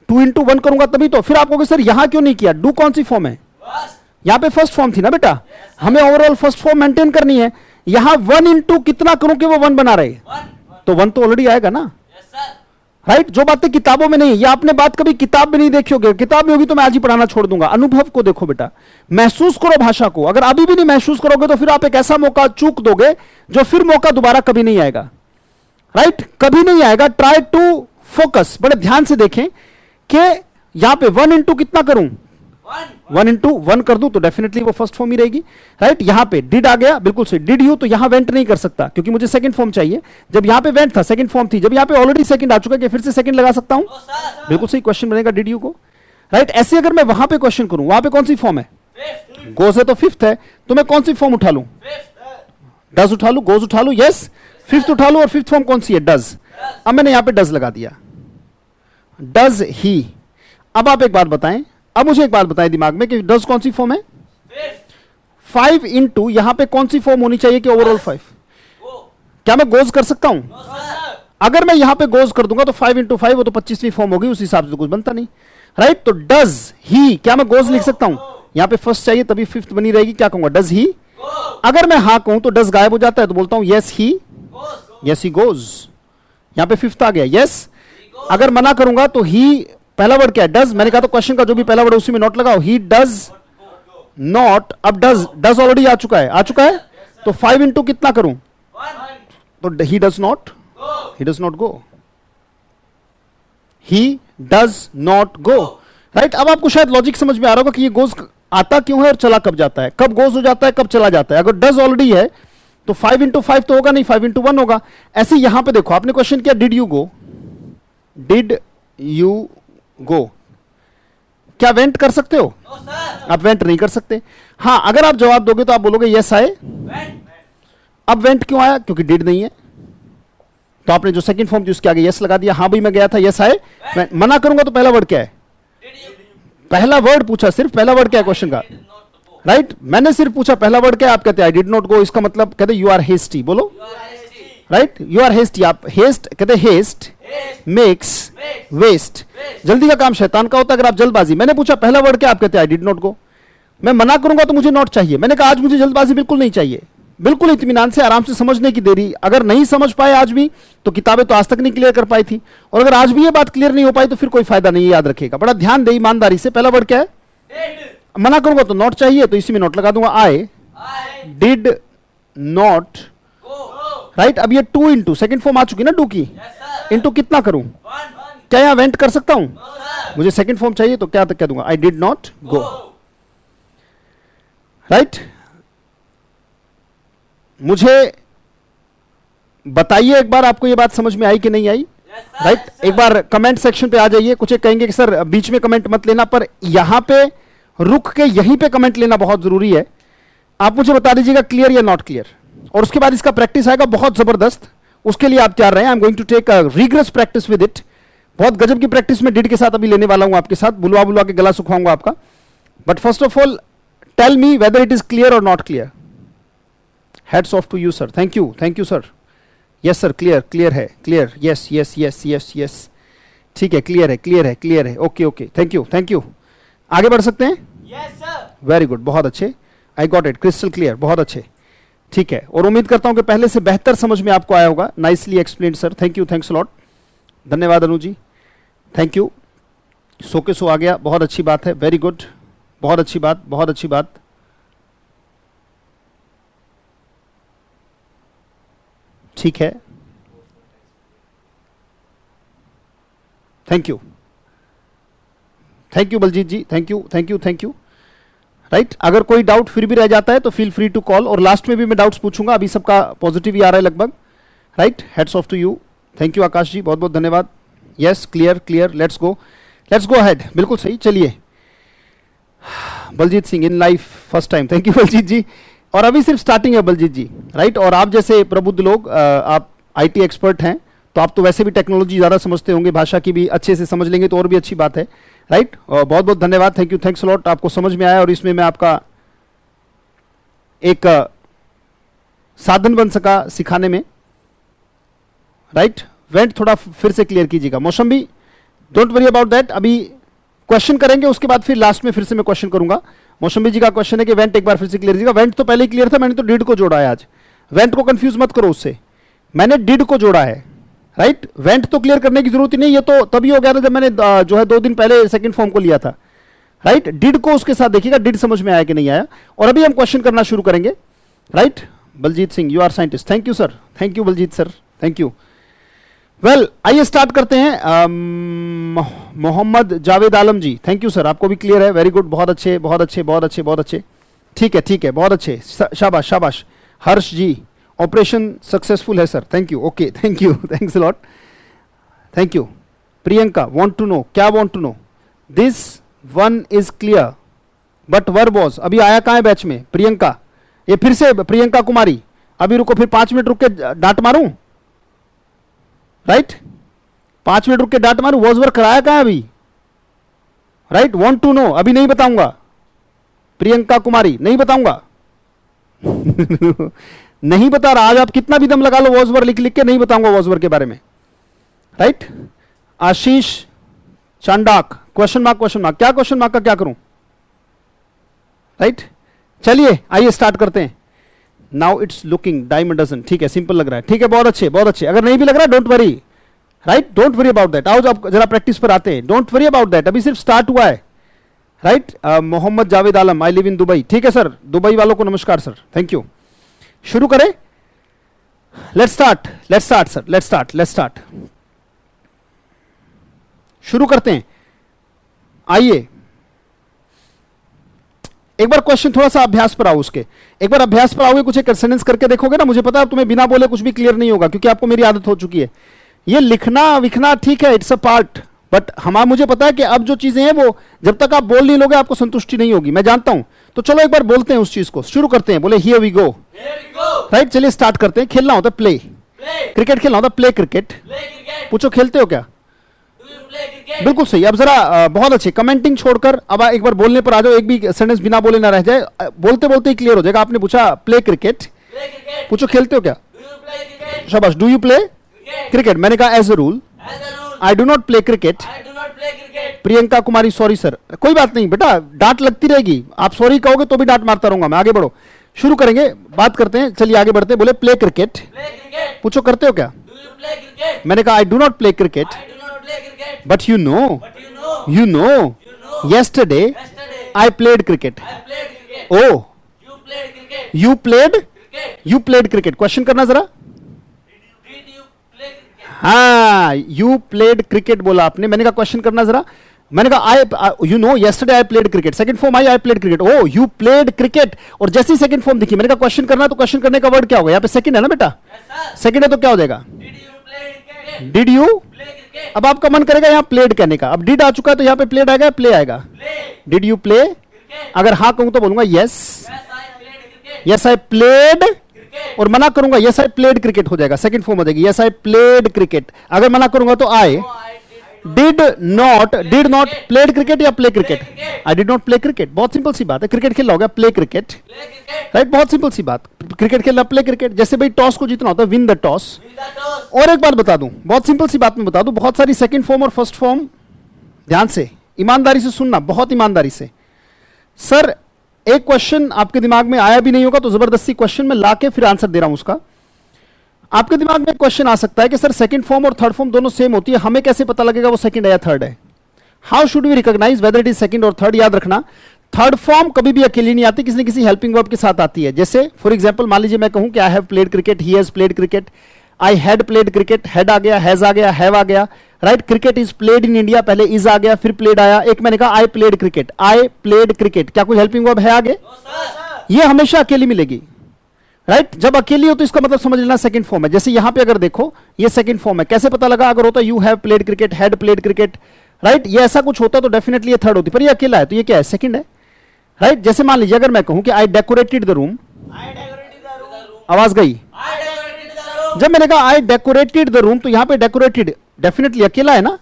2 इंटू 1 करूंगा तभी तो। फिर आप कहोगे सर यहां क्यों नहीं किया, डू कौन सी फॉर्म है, यहां पे फर्स्ट फॉर्म थी ना बेटा, हमें ओवरऑल फर्स्ट फॉर्म मेंटेन करनी है। यहां 1 इंटू कितना करूं कि वो 1 बना रहे, तो 1 तो ऑलरेडी आएगा ना, राइट। जो बातें किताबों में नहीं, या आपने बात कभी किताब में नहीं देखी होगी, किताब में होगी तो मैं आज ही पढ़ाना छोड़ दूंगा। अनुभव को देखो बेटा, महसूस करो भाषा को। अगर अभी भी नहीं महसूस करोगे तो फिर आप एक ऐसा मौका चूक दोगे जो फिर मौका दोबारा कभी नहीं आएगा, राइट, कभी नहीं आएगा। ट्राई टू फोकस, बड़े ध्यान से देखें कि यहां पे 1 इंटू कितना करूं, 1 इंटू 1 कर दूं तो डेफिनेटली वो फर्स्ट फॉर्म ही रहेगी, राइट। यहां पे डिड आ गया, बिल्कुल सही, डिड यू, तो यहां वेंट नहीं कर सकता क्योंकि मुझे सेकंड फॉर्म चाहिए। जब यहां पे वेंट था सेकंड फॉर्म थी, जब यहां पे ऑलरेडी सेकंड आ चुका है, फिर से सेकंड लगा सकता हूं, बिल्कुल सही क्वेश्चन बनेगा डिड यू को, राइट। ऐसे अगर मैं वहां पे क्वेश्चन करूं, वहां पे कौन सी फॉर्म है, गोज है तो फिफ्थ है, तो मैं कौन सी फॉर्म उठा लूं, डज उठा लूं, गोज उठा लूं, यस, फिफ्थ उठा लूं, और फिफ्थ फॉर्म कौन सी है, डज। अब मैंने यहां पे डज लगा दिया, डज ही। अब आप एक बात बताएं, अब मुझे एक बात बताएं दिमाग में कि डज कौन सी फॉर्म है, 5 इंटू यहां पे कौन सी फॉर्म होनी चाहिए कि ओवरऑल 5। क्या मैं गोज कर सकता हूं, अगर मैं यहां पे गोज कर दूंगा तो 5 इंटू 5 वो तो 25वीं फॉर्म होगी, उस हिसाब से तो कुछ बनता नहीं, राइट। तो डज ही, क्या मैं गोज लिख सकता हूं, यहां पे फर्स्ट चाहिए तभी फिफ्थ बनी रहेगी, क्या कहूंगा, डज ही। अगर मैं हाँ कहूं तो डज गायब हो जाता है, तो बोलता हूं yes he, yes he goes, यहां पे फिफ्थ आ गया, यस। अगर मना करूंगा तो ही, पहला वर्ड क्या है, डज, मैंने कहा तो क्वेश्चन का जो भी पहला वर्ड उसी में नॉट लगाओ, ही डज नॉट। अब डज, डज ऑलरेडी आ चुका है, आ चुका है, तो 5 इंटू कितना करूं, तो ही does not, he does not go, he does not go, right. अब आपको शायद लॉजिक समझ में आ रहा होगा कि ये गोज आता क्यों है और चला कब जाता है, कब गोज हो जाता है, कब चला जाता है। अगर डज ऑलरेडी है तो 5 इंटू 5 तो होगा नहीं, 5 इंटू 1 होगा। ऐसे यहां पे देखो, आपने क्वेश्चन किया did you go, did you गो, क्या वेंट कर सकते हो, आप वेंट नहीं कर सकते। हाँ, अगर आप जवाब दोगे तो आप बोलोगे यस आए, अब वेंट क्यों आया, क्योंकि डिड नहीं है, तो आपने जो सेकंड फॉर्म थी उसके आगे यस लगा दिया। हाँ भाई मैं गया था, यस आए। मना करूंगा तो पहला वर्ड क्या है, पहला वर्ड पूछा, सिर्फ पहला वर्ड क्या है क्वेश्चन का, राइट। मैंने सिर्फ पूछा पहला वर्ड क्या है, आप कहते हैं आई डिड नॉट गो, इसका मतलब कहते यू आर हेस्टी, बोलो, राइट, यू आर हेस्टी। आप हेस्ट कहते, हेस्ट मेक्स वेस्ट, जल्दी का काम शैतान का होता है। अगर आप जल्दबाजी, मैंने पूछा पहला वर्ड क्या, आप कहते हैं आई डिड नॉट गो। मैं मना करूंगा तो मुझे नॉट चाहिए, मैंने कहा आज मुझे जल्दबाजी बिल्कुल नहीं चाहिए, बिल्कुल इत्मीनान से आराम से समझने की देरी। अगर नहीं समझ पाए आज भी तो किताबें तो आज तक नहीं क्लियर कर पाई थी, और अगर आज भी ये बात क्लियर नहीं हो पाई तो फिर कोई फायदा नहीं है, याद रखिएगा, बड़ा ध्यान दे ईमानदारी से। पहला वर्ड क्या है, मना करूंगा तो नॉट चाहिए, तो इसी में नॉट लगा दूंगा, आई डिड नॉट, राइट। अब ये 2 इंटू सेकेंड फॉर्म आ चुकी ना, 2 की इंटू कितना करूं, क्या यहां वेंट कर सकता हूं, मुझे सेकेंड फॉर्म चाहिए, तो क्या तक कह दूंगा, आई डिड नॉट गो, राइट। मुझे बताइए एक बार आपको ये बात समझ में आई कि नहीं आई, राइट। एक बार कमेंट सेक्शन पे आ जाइए। कुछ एक कहेंगे कि सर बीच में कमेंट मत लेना, पर यहां पे रुक के यहीं पे कमेंट लेना बहुत जरूरी है। आप मुझे बता दीजिएगा क्लियर या नॉट क्लियर, और उसके बाद इसका प्रैक्टिस आएगा बहुत जबरदस्त, उसके लिए आप तैयार रहे। I am going to take a rigorous practice with it, बहुत गजब की प्रैक्टिस में डिड के साथ अभी लेने वाला हूं आपके साथ, बुलवा बुलवा के गला सुखवाऊंगा आपका। But first of all tell me whether it is clear or not clear. Hats off to you sir, thank you sir, yes sir, clear clear है, clear, yes yes yes yes yes, ठीक है, clear है, clear है, clear है, okay okay, thank you. आगे बढ़ सकते हैं, यस सर, वेरी गुड, बहुत अच्छे, I got it, crystal clear, बहुत अच्छे, ठीक है। और उम्मीद करता हूं कि पहले से बेहतर समझ में आपको आया होगा। Nicely explain sir, thank you, thanks lot, धन्यवाद अनु जी, थैंक यू। सो के सो आ गया, बहुत अच्छी बात है, वेरी गुड, बहुत अच्छी बात, बहुत अच्छी बात, ठीक है, thank you Baljeet ji, thank you, right. अगर कोई डाउट फिर भी रह जाता है तो फील फ्री टू कॉल, और लास्ट में भी मैं डाउट्स पूछूंगा, अभी सबका पॉजिटिव ही आ रहा है लगभग, right. Heads off to you, thank you Akash ji, बहुत बहुत धन्यवाद, yes clear, let's go ahead, बिल्कुल सही। चलिए, Baljit Singh in life first time, thank you Baljeet ji, और अभी सिर्फ स्टार्टिंग है बलजीत जी, राइट। और आप जैसे प्रबुद्ध लोग, आप आईटी एक्सपर्ट हैं, तो आप तो वैसे भी टेक्नोलॉजी ज़्यादा समझते होंगे, भाषा की भी अच्छे से समझ लेंगे तो और भी अच्छी बात है, राइट। और बहुत बहुत धन्यवाद, थैंक यू, थैंक्स लॉट, आपको समझ में आया और इसमें मैं आपका एक साधन बन सका सिखाने में, राइट। वेंट थोड़ा फिर से क्लियर कीजिएगा। मौसमी, डोंट वरी अबाउट दैट, अभी क्वेश्चन करेंगे, उसके बाद फिर लास्ट में फिर से मैं क्वेश्चन करूंगा। मौसमी जी का क्वेश्चन है कि वेंट एक बार फिर से क्लियर कीजिएगा। वेंट तो पहले ही क्लियर था, मैंने तो डिड को जोड़ा है आज, वेंट को कंफ्यूज मत करो उससे, मैंने डिड को जोड़ा है, राइट। वेंट तो क्लियर करने की जरूरत ही नहीं, ये तो तभी हो गया था जब मैंने जो है 2 दिन पहले सेकंड फॉर्म को लिया था, राइट। डिड को उसके साथ देखिएगा, डिड समझ में आया कि नहीं आया। और अभी हम क्वेश्चन करना शुरू करेंगे, right. Baljeet Singh, you are scientist, thank you sir, thank you Baljeet sir, thank you. Well, आइए स्टार्ट करते हैं। Mohammad Javed Alam ji, thank you sir, आपको भी क्लियर है, वेरी गुड, बहुत अच्छे बहुत अच्छे बहुत अच्छे बहुत अच्छे, ठीक है ठीक है, बहुत अच्छे, शाबाश शाबाश। हर्ष जी, ऑपरेशन सक्सेसफुल है sir, thank you, okay thank you, thanks lot, thank you. Priyanka, want to know, क्या want to know? This one is clear but verb was, अभी आया कहाँ है बैच में? प्रियंका, ये फिर से प्रियंका कुमारी, अभी रुको, फिर 5 मिनट रुक के डांट मारूं, राइट 5 मिनट रुक के डांट मारूं, वॉज वर्क कराया कहाँ अभी, राइट। वांट टू नो, अभी नहीं बताऊंगा, प्रियंका कुमारी नहीं बताऊंगा नहीं बता रहा, आज आप कितना भी दम लगा लो वॉज वर्क लिख लिख के, नहीं बताऊंगा वॉज वर्क के बारे में, right. Ashish Chandak, question mark क्या क्वेश्चन मार्क का क्या करूं, राइट। चलिए आइए स्टार्ट करते हैं। Now it's looking diamond dozen, ठीक है, सिंपल लग रहा है, ठीक है, बहुत अच्छे बहुत अच्छे। अगर नहीं भी लग रहा है don't worry, right, don't worry about that. आओ जब जरा प्रैक्टिस पर आते हैं, डोंट वरी अबाउट दैट, अभी सिर्फ स्टार्ट हुआ है, right. Mohammad Javed Alam, I live in Dubai, ठीक है सर, दुबई वालों को नमस्कार सर, थैंक यू। शुरू करें, let's start sir, let's start, शुरू करते हैं। आइए एक बार क्वेश्चन थोड़ा सा अभ्यास पर आओ, उसके एक बार अभ्यास पर आओगे, कुछ एक सेंटेंस करके देखोगे ना, मुझे पता है तुम्हें बिना बोले कुछ भी क्लियर नहीं होगा, क्योंकि आपको मेरी आदत हो चुकी है। ये लिखना विखना ठीक है, इट्स अ पार्ट, बट मुझे पता है कि अब जो चीजें हैं वो जब तक आप बोल नहीं लोगे आपको संतुष्टि नहीं होगी, मैं जानता हूं। तो चलो एक बार बोलते हैं उस चीज को, शुरू करते हैं, बोले हियर वी गो, राइट। चलिए स्टार्ट करते हैं। खेलना होता है प्ले, क्रिकेट खेलना होता है प्ले क्रिकेट। पूछो खेलते हो क्या? बिल्कुल सही। अब जरा बहुत अच्छे, कमेंटिंग छोड़कर अब एक बार बोलने पर आ जाओ, एक भी सेंटेंस बिना बोले ना रह जाए, बोलते बोलते ही क्लियर हो जाएगा। आपने पूछा प्ले क्रिकेट, पूछो खेलते हो क्या? शाबाश। Do you play cricket? मैंने कहा as a rule I do not play cricket. Priyanka Kumari, sorry sir, कोई बात नहीं बेटा, डांट लगती रहेगी, आप सॉरी कहोगे तो भी डांट मारता रहूंगा मैं। आगे बढ़ो, शुरू करेंगे, बात करते हैं, चलिए आगे बढ़ते हैं। बोले प्ले क्रिकेट, पूछो करते हो क्या? मैंने कहा I do not play cricket, but you know yesterday I played cricket. Oh, you played cricket. Question करना जरा। हाँ, you played cricket बोला आपने, मैंने कहा क्वेश्चन करना जरा। मैंने कहा yesterday I played cricket, second form I played cricket. Oh, you played cricket, और जैसी सेकंड फॉर्म दिखी मैंने कहा क्वेश्चन करना, तो क्वेश्चन करने का वर्ड क्या होगा? यहाँ पे सेकंड है ना बेटा, सेकंड है तो क्या हो जाएगा? Did you. अब आपका मन करेगा यहाँ प्लेड कहने का, अब डिड आ चुका है तो यहाँ पे प्लेड आएगा, प्ले आएगा। Did you play? अगर हाँ कहूं तो बोलूंगा यस आई प्लेड, और मना करूंगा यस आई प्लेड क्रिकेट हो जाएगा, सेकंड फॉर्म हो जाएगी यस आई प्लेड क्रिकेट। अगर मना करूंगा तो I did not played cricket या play cricket? I did not play cricket. बहुत सिंपल सी बात है, क्रिकेट खेलना हो गया प्ले क्रिकेट, राइट। बहुत सिंपल सी बात, क्रिकेट खेलना प्ले क्रिकेट। जैसे भाई टॉस को जीतना होता है विन द टॉस। और एक बात बता दूं, बहुत सिंपल सी बात मैं बता दूं, बहुत सारी सेकंड फॉर्म और फर्स्ट फॉर्म, ध्यान से ईमानदारी से सुनना, बहुत ईमानदारी से। सर एक क्वेश्चन आपके दिमाग में आया भी नहीं होगा तो जबरदस्ती क्वेश्चन में लाके फिर आंसर दे रहा हूं उसका। आपके दिमाग में क्वेश्चन आ सकता है कि सर सेकंड फॉर्म और थर्ड फॉर्म दोनों सेम होती है, हमें कैसे पता लगेगा वो सेकंड है या थर्ड है? How should we recognize whether it is second और थर्ड? याद रखना, थर्ड फॉर्म कभी भी अकेली नहीं आती, किसी न किसी हेल्पिंग वर्ब के साथ आती है। जैसे फॉर एग्जांपल मान लीजिए मैं कहूं कि I have played cricket, he has played cricket, I had played cricket, had आ गया, हैज आ गया, हैव आ गया, right. Cricket is played in India, पहले इज आ गया फिर प्लेड आया। एक मैंने कहा I played cricket, I played cricket, क्या कुछ हेल्पिंग वर्ब है आगे? ये हमेशा अकेली मिलेगी, राइट। जब अकेली हो तो इसका मतलब समझ लेना सेकंड फॉर्म है। जैसे यहां पे अगर देखो ये सेकंड फॉर्म है, कैसे पता लगा? अगर होता you have played cricket, had played cricket, right, ये ऐसा कुछ होता तो डेफिनेटली ये थर्ड होती, पर ये अकेला है तो ये क्या है? सेकंड है, राइट। जैसे मान लीजिए अगर मैं कहूं कि आई डेकोरेटेड द रूम, आवाज गई, जब मैंने कहा आई डेकोरेटेड द रूम, तो यहां पे डेकोरेटेड डेफिनेटली अकेला है ना,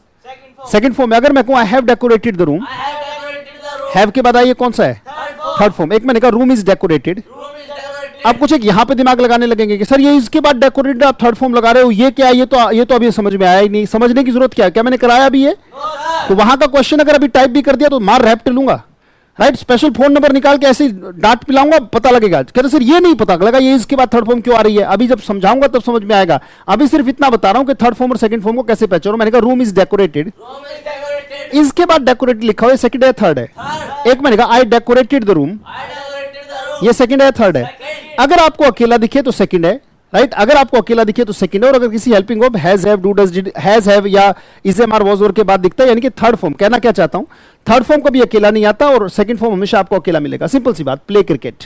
सेकंड फॉर्म है। अगर मैं कहूं I have decorated the room, have के बाद आइए कौन सा है, थर्ड फॉर्म। एक मैंने कहा रूम इज डेकोरेटेड, आप कुछ एक यहां पे दिमाग लगाने लगेंगे कि सर ये इसके बाद डेकोरेटेड आप थर्ड फॉर्म लगा रहे हो, ये क्या है, ये तो अभी समझ में आया ही नहीं। समझने की जरूरत क्या है, क्या मैंने कराया भी है? तो वहां का क्वेश्चन अगर अभी टाइप भी कर दिया तो मार रैप्ट लूंगा, राइट। स्पेशल फोन नंबर निकाल के ऐसे डांट पिलाऊंगा, पता लगेगा। कहते सर ये नहीं पता लगा, ये इसके बाद थर्ड फॉर्म क्यों आ रही है, अभी जब समझाऊंगा तब समझ में आएगा। अभी सिर्फ इतना बता रहा हूं कि थर्ड फॉर्म और सेकंड फॉर्म को कैसे पहचानो। मैंने कहा रूम इज डेकोरेटेड, इसके बाद डेकोरेटेड लिखा हुआ है, सेकंड है थर्ड है। एक मैंने कहा आई डेकोरेटेड द रूम, ये सेकंड है थर्ड है। अगर आपको अकेला दिखे तो सेकंड है, राइट। अगर आपको अकेला दिखे तो सेकंड है, और अगर किसी helping verb has, have, do, does, did, has, have या इज, एम, आर, वाज, वर के बाद दिखता है, यानी कि थर्ड फॉर्म। कहना क्या चाहता हूं, थर्ड फॉर्म कभी अकेला नहीं आता और सेकंड फॉर्म हमेशा आपको अकेला मिलेगा। सिंपल सी बात, प्ले क्रिकेट।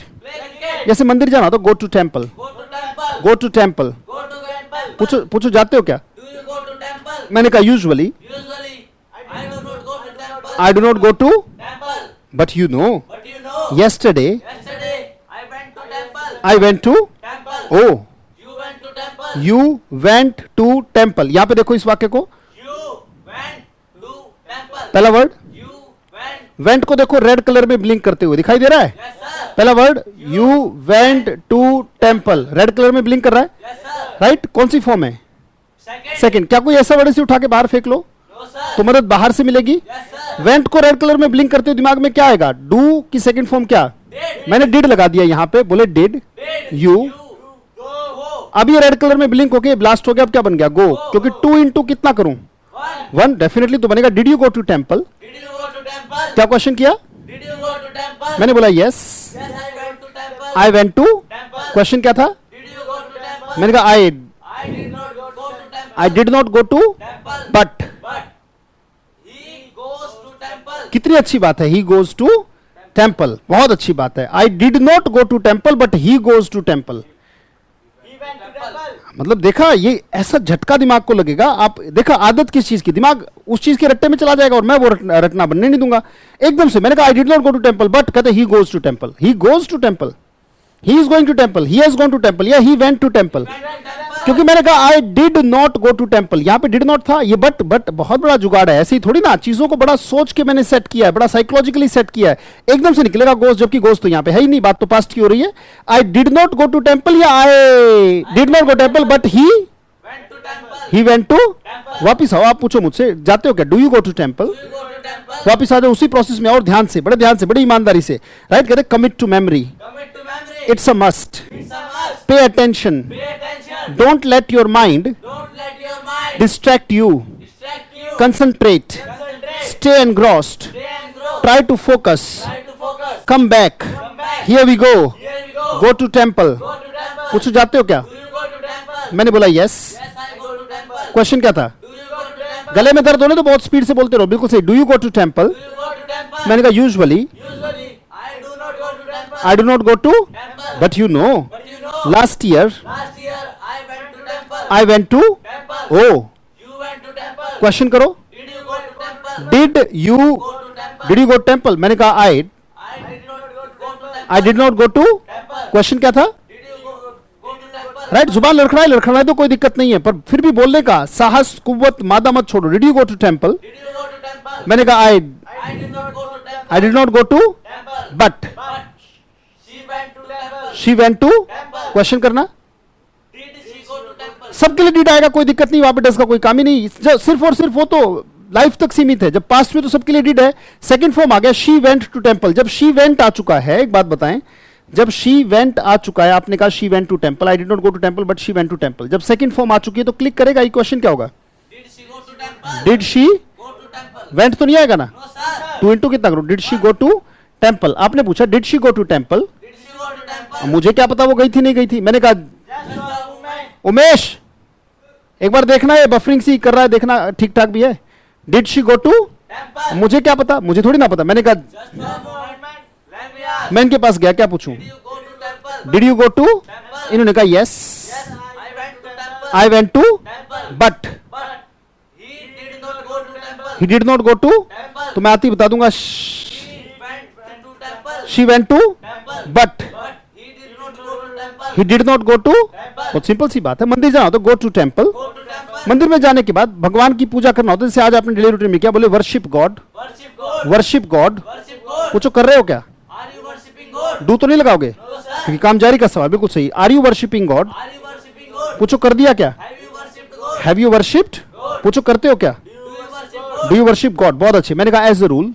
जैसे मंदिर जाना तो go to temple, go to temple. पूछो जाते हो क्या? मैंने कहा usually I do not go to, but you know yesterday I went to, oh you went to temple। यहां पे देखो इस वाक्य को, पहला वर्ड went को देखो रेड कलर में ब्लिंक करते हुए दिखाई दे रहा है। पहला word you went to temple, red colour में ब्लिंक कर रहा है, राइट। कौन सी फॉर्म है? सेकंड। क्या कोई ऐसा वर्ड इसे उठा के बाहर फेंक लो तो मदद बाहर से मिलेगी? वेंट को रेड कलर में ब्लिंक करते हुए दिमाग में क्या आएगा? डू की सेकंड फॉर्म क्या? मैंने डिड लगा दिया यहां पे, बोले डिड यू। अब ये रेड कलर में ब्लिंक होके ब्लास्ट हो गया, अब क्या बन गया? गो, क्योंकि 2 इंटू कितना करूं? 1 डेफिनेटली तो बनेगा did you go to temple. क्या क्वेश्चन किया? मैंने बोला yes I went to. Question क्या था? मैंने कहा I did not go to but. कितनी अच्छी बात है, ही गोज टू टेंपल, बहुत अच्छी बात है। I did not go to temple but he goes to temple. मतलब देखा, ये ऐसा झटका दिमाग को लगेगा। आप देखा आदत किस चीज की, दिमाग उस चीज के रट्टे में चला जाएगा और मैं वो रटना बनने नहीं दूंगा एकदम से। मैंने कहा I did not go to temple but, कहते he goes to temple, he goes to temple, he is going to temple, he has gone to temple या ही वेंट टू टेंपल। क्योंकि मैंने कहा I did not go to temple, यहां पे did not था, ये but बहुत बड़ा जुगाड़ है। ऐसे ही थोड़ी ना, चीजों को बड़ा सोच के मैंने सेट किया है, बड़ा साइकोलॉजिकली सेट किया है। एकदम से निकलेगा गोज, जबकि गोज तो यहां पे है ही नहीं, बात तो पास्ट की हो रही है। I did not go to temple या I did not go temple but he went to. वापिस आओ, आप पूछो मुझसे जाते हो क्या? Do you go to temple? वापिस आ जाओ उसी प्रोसेस में, और ध्यान से, बड़े ध्यान से, बड़ी ईमानदारी से, राइट। कहते commit to memory, it's a must, pay attention, don't let your mind distract you, concentrate, stay engrossed, try to focus, come back, here we go, go to temple। पूछो जाते हो क्या? मैंने बोला यस। क्वेश्चन क्या था? गले में दर्द होने तो बहुत स्पीड से बोलते रहो, बिल्कुल सही। Do you go to temple? मैंने कहा usually I do not go to, but you know, last year I went to, oh, question करो। Did you go to temple? मैंने कहा I did not go to, question क्या था? Right, जुबान लड़खड़ाए तो कोई दिक्कत नहीं है, पर फिर भी बोलने का साहस, कुव्वत, मादा मत छोड़ो। Did you go to temple? मैंने कहा I did not go to but she went to. Question करना, सबके लिए डिड आएगा, कोई दिक्कत नहीं, वहां पे डज का कोई काम ही नहीं। सिर्फ और सिर्फ वो तो लाइफ तक सीमित है, जब पास्ट में तो सबके लिए डिड है। सेकंड फॉर्म आ गया शी वेंट टू टेंपल। जब शी वेंट आ चुका है, एक बात बताएं, जब शी वेंट आ चुका है, आपने कहा she went to temple, I did not go to temple but she went to temple. जब सेकंड फॉर्म आ चुकी है तो क्लिक करेगा, ये क्वेश्चन क्या होगा? डिड शी वेंट तो नहीं आएगा ना, 2 इंटू कितना करो? Did she go to temple. आपने पूछा did she go to temple, मुझे क्या पता वो गई थी नहीं गई थी। मैंने कहा उमेश एक बार देखना, ये बफरिंग सी कर रहा है, देखना ठीक ठाक भी है। डिड शी गो टू, मुझे क्या पता, मुझे थोड़ी ना पता। मैंने कहा मैं इनके पास गया, क्या पूछूं? Did you go to? इन्होंने कहा yes I went to but he did not go to. तो मैं आती बता दूंगा she went to but he did not go to बहुत सिंपल सी बात है, मंदिर जाना हो तो go to temple. Go to temple. मंदिर में जाने के बाद भगवान की पूजा करना होता है, जैसे आज आपने डेली रूटीन में क्या बोले, worship God, Worship God. Worship God. Worship God. पूछो कर रहे हो क्या, Are you worshipping God? Do तो नहीं लगाओगे, No, sir. क्योंकि काम जारी का सवाल, बिल्कुल सही। Are you worshipping God, Are you worshipping God? पूछो कर दिया क्या, Have you worshipped God? Have you worshipped, पूछो करते हो क्या, Do you worship God? Do you worship God. बहुत अच्छे, मैंने कहा as a rule,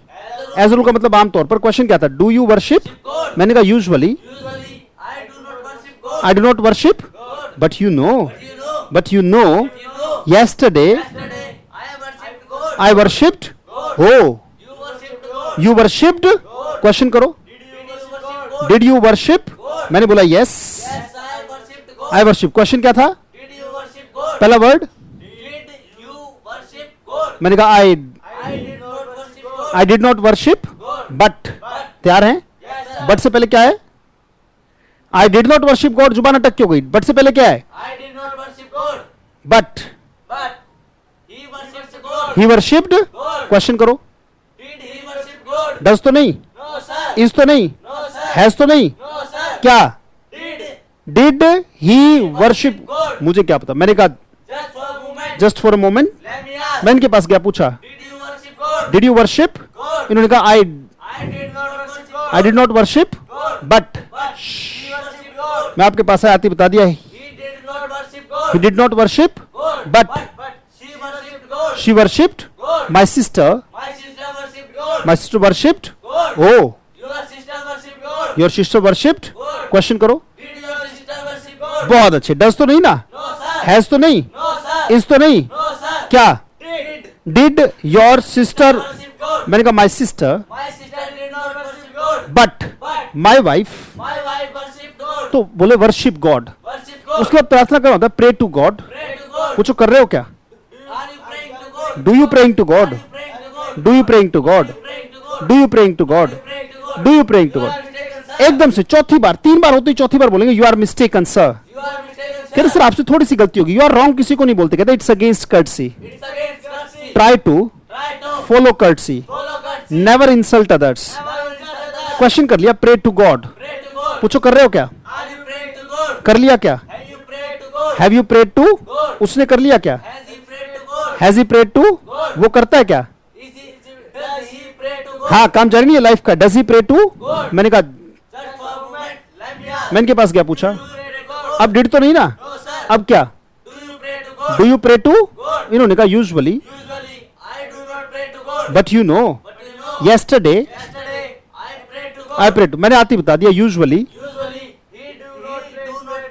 as a rule का मतलब आमतौर पर। क्वेश्चन क्या था, डू यू वर्शिप, God. मैंने कहा usually, Usually, I do not worship God. I do not worship, God. But you know, You know. But you know, You know. yesterday Yesterday, I worshipped God. I worshipped, God. oh You worshipped God. you worshipped, question करो, Did you worship God? Did you worship, मैंने बोला yes, Yes, I worshipped God. I worship. Question क्या था, Did you worship God? पहला word Did you worship God? मैंने कहा I I did not worship God. I did not worship, God. But तैयार हैं, Yes, sir. But से पहले क्या है, I did not worship God, जुबान अटक क्यों गई, बट से पहले क्या है, I did not worship God. But But he worshipped God. He worshipped, God. Question करो, Did he worship God? Does तो नहीं, No, sir. इज तो नहीं, No, sir. हैज तो नहीं, No, sir. क्या, Did did he worship, God. मुझे क्या पता, मैंने कहा just for a moment. Just for a moment, Let me ask. मैं इनके पास गया, पूछा Did you worship God? Did you worship, God. इन्होंने कहा I I did not worship God. I did not worship, God. But But he worshipped God. मैं आपके पास आया, आती बता दिया, He did not worship God. He did not worship, God. but she worshipped God. She worshipped, God. My sister, My sister worshipped God. My sister worshipped, God. Oh Your sister worshipped God. Your sister worshipped, God. Question करो, Did your sister worship God? बहुत अच्छे, does तो नहीं ना, No, sir. Has तो नहीं, No, sir. Is तो नहीं, No, sir. क्या, Did did your sister, worship God? मैंने कहा माई sister, My sister did not worship God. But But my wife, my wife worshipped God. तो बोले वर्शिप गॉड, Worship God. उसके बाद प्रार्थना करना होता है, pray to God. Pray to God. पूछो कर रहे हो क्या, Are you praying to God? Do you praying to God, Are you praying to God? Do you praying to God, Praying to God. Do you praying to God, Praying to God. Do you praying to You God, are mistaken, sir. एकदम से चौथी बार, तीन बार होती, चौथी बार बोलेंगे you are mistaken sir, You are mistaken, sir. कहते sir आपसे थोड़ी सी गलती होगी, यू आर रॉन्ग किसी को नहीं बोलते, कहते it's against courtesy, It's against courtesy. Try to Try to follow courtesy, follow courtesy. Never insult others. Never insult others. Question कर लिया, pray to God, Pray to God. पूछो कर रहे हो क्या, Are you praying to God? कर लिया क्या, Have you prayed to God? Have you prayed to, God. उसने कर लिया क्या, Has he prayed to God? Has he prayed to, वो करता है क्या, Does he pray to God? हाँ काम जारी नहीं है लाइफ का, does he pray to, God. मैंने कहा Just for a moment. Let me ask. मैं इनके पास गया, पूछा Do you pray to God? अब डिड तो नहीं ना, No, sir. अब क्या, Do you pray to God? Do you pray to, God. इन्होंने कहा usually, Usually, I do not pray to God. But you know But you know, yesterday yesterday I prayed to God. I prayed, मैंने आती बता दिया usually, Usually, he do not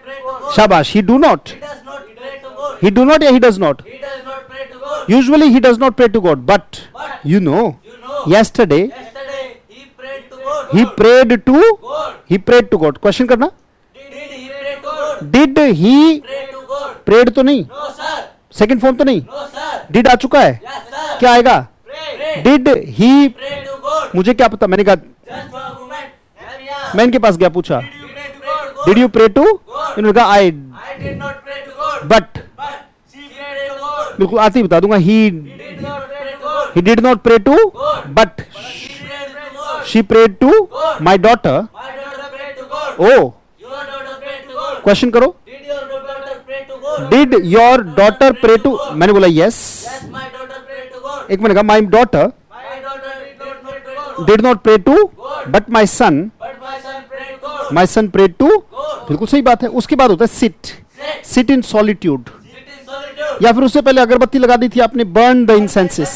pray to God. शाबाश, he do not, He does not pray to God. He do not या he does not, He does not pray to God. Usually he does not pray to God, but But you know you know, yesterday yesterday he prayed to God. he prayed to, God. he prayed to God, question करना, Did he pray to God? Did he Pray to God. Prayed तो नहीं, No, sir. Second form तो नहीं, No, sir. Did आ चुका है, Yes, sir. क्या आएगा, Pray. Did he, Pray to God. मुझे क्या पता, मैंने कहा Just for a moment. Let me ask. मैं इनके पास गया, पूछा Did you pray to God? Did you pray to, God. इन्होंने कहा I, I did not pray to God. But But she prayed to God. बिल्कुल आती बता दूंगा, he He did not pray to God. he did not pray to, God. but She prayed to God. she prayed to God. my daughter, My daughter prayed to God. oh Your daughter prayed to God. Question करो, Did your daughter pray to God? Did your daughter pray to, मैंने बोला yes, Yes, my daughter prayed to God. एक मैंने कहा my daughter My daughter did not pray to God. Did not pray to, God. But my son, But my son prayed to God. My son pray to, God. बिल्कुल सही बात है। उसके बाद होता है sit, Sit. Sit in solitude, Sit in solitude. या फिर उससे पहले अगरबत्ती लगा दी थी आपने, बर्न द इंसेंसेस,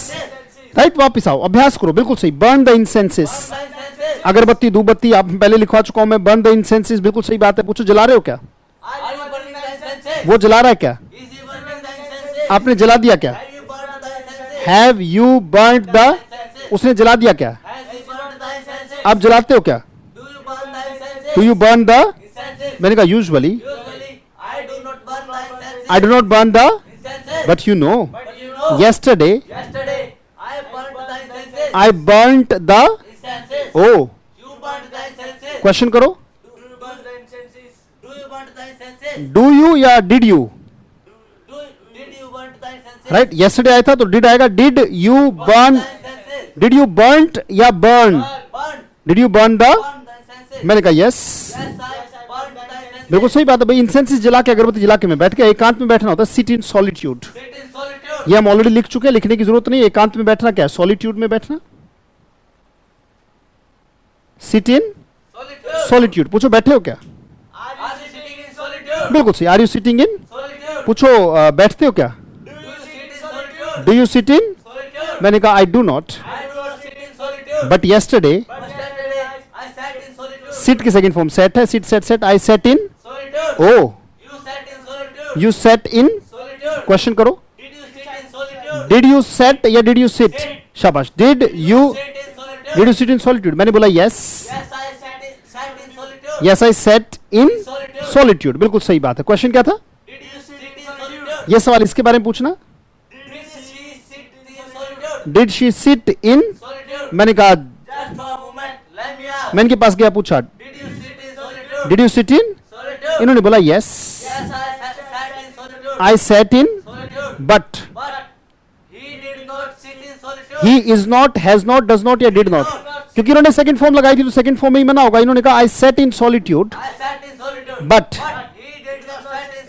राइट, वापिस आओ, अभ्यास करो, बिल्कुल सही, बर्न द इंसेंसेस, My senses. अगरबत्ती धूपबत्ती आप पहले लिखवा चुका हूं मैं, बर्न द इंसेंसेस, बिल्कुल सही बात है। पूछो जला रहे हो क्या, Are you burning the incenses? वो जला रहा है क्या, Is he burning the incenses? आपने जला दिया क्या, Have you burned the incenses? Have you burn the, Incenses. उसने जला दिया क्या, Has he burned the incenses? आप जलाते हो क्या, Do you burn the incenses? Do you burn the, Incenses. मैंने कहा usually Usually, I do not burn the incenses. I do not burn the, Incenses. But you know But you know, yesterday yesterday I burned the incenses. I burnt the, Incenses. oh You burned the incenses. Question करो, Do you burn the incenses? Do you burn the incenses? Do you या did you, Did you burn the incenses? Right, yesterday आया था तो did आएगा, did you burn, The incenses. Did you burnt या burn, Burn. Did you burn the, Burn the incenses. मैंने कहा yes, Yes, I burned the incenses. बिल्कुल सही बात है भाई, इंसेंसिस जला के, अगरबत्ती जला के मैं बैठ गया। एकांत में बैठना होता है seat in solitude. Sit in solitude. ये हम ऑलरेडी लिख चुके हैं, लिखने की जरूरत नहीं। एकांत में बैठना क्या है? सॉलिट्यूड में बैठना। Seat in Solitude. सॉलिट्यूड। पूछो बैठे हो क्या? Are you sitting in solitude? बिल्कुल सही। Are you sitting in? Solitude. पूछो बैठते हो क्या? Do you sit in solitude? Do you sit in? Solitude. मैंने कहा I do not, I do not sit in solitude. But yesterday But yesterday I sat in solitude. Sit की second form set है। Sit set set, I set in. Solitude. Oh You sat in solitude. You set in. Solitude. Question करो, Did you sit in solitude? Did you set या did you sit? Sit. शाबाश। Did you Sit in solitude. Did you sit in solitude? मैंने बोला yes. Yes, I sat in solitude. Yes I set in Solitude. Solitude. बिल्कुल सही बात है। Question क्या था? Did you sit in solitude? ये सवाल इसके बारे में पूछना। Did she sit in solitude? Did she seat in? Solitude. मैंने कहा, Just for a moment, let me ask. मैं इनके पास गया, पूछा Did you sit in solitude? Did you sit in? Solitude. इन्होंने बोला yes Yes, I sat in solitude. I set in, Solitude. But But he did not sit in solitude. He is not, has not, does not या did not, क्योंकि इन्होंने second form लगाई थी तो second form में ही मना होगा। इन्होंने कहा I set in solitude, I sat in solitude. But he did not sit in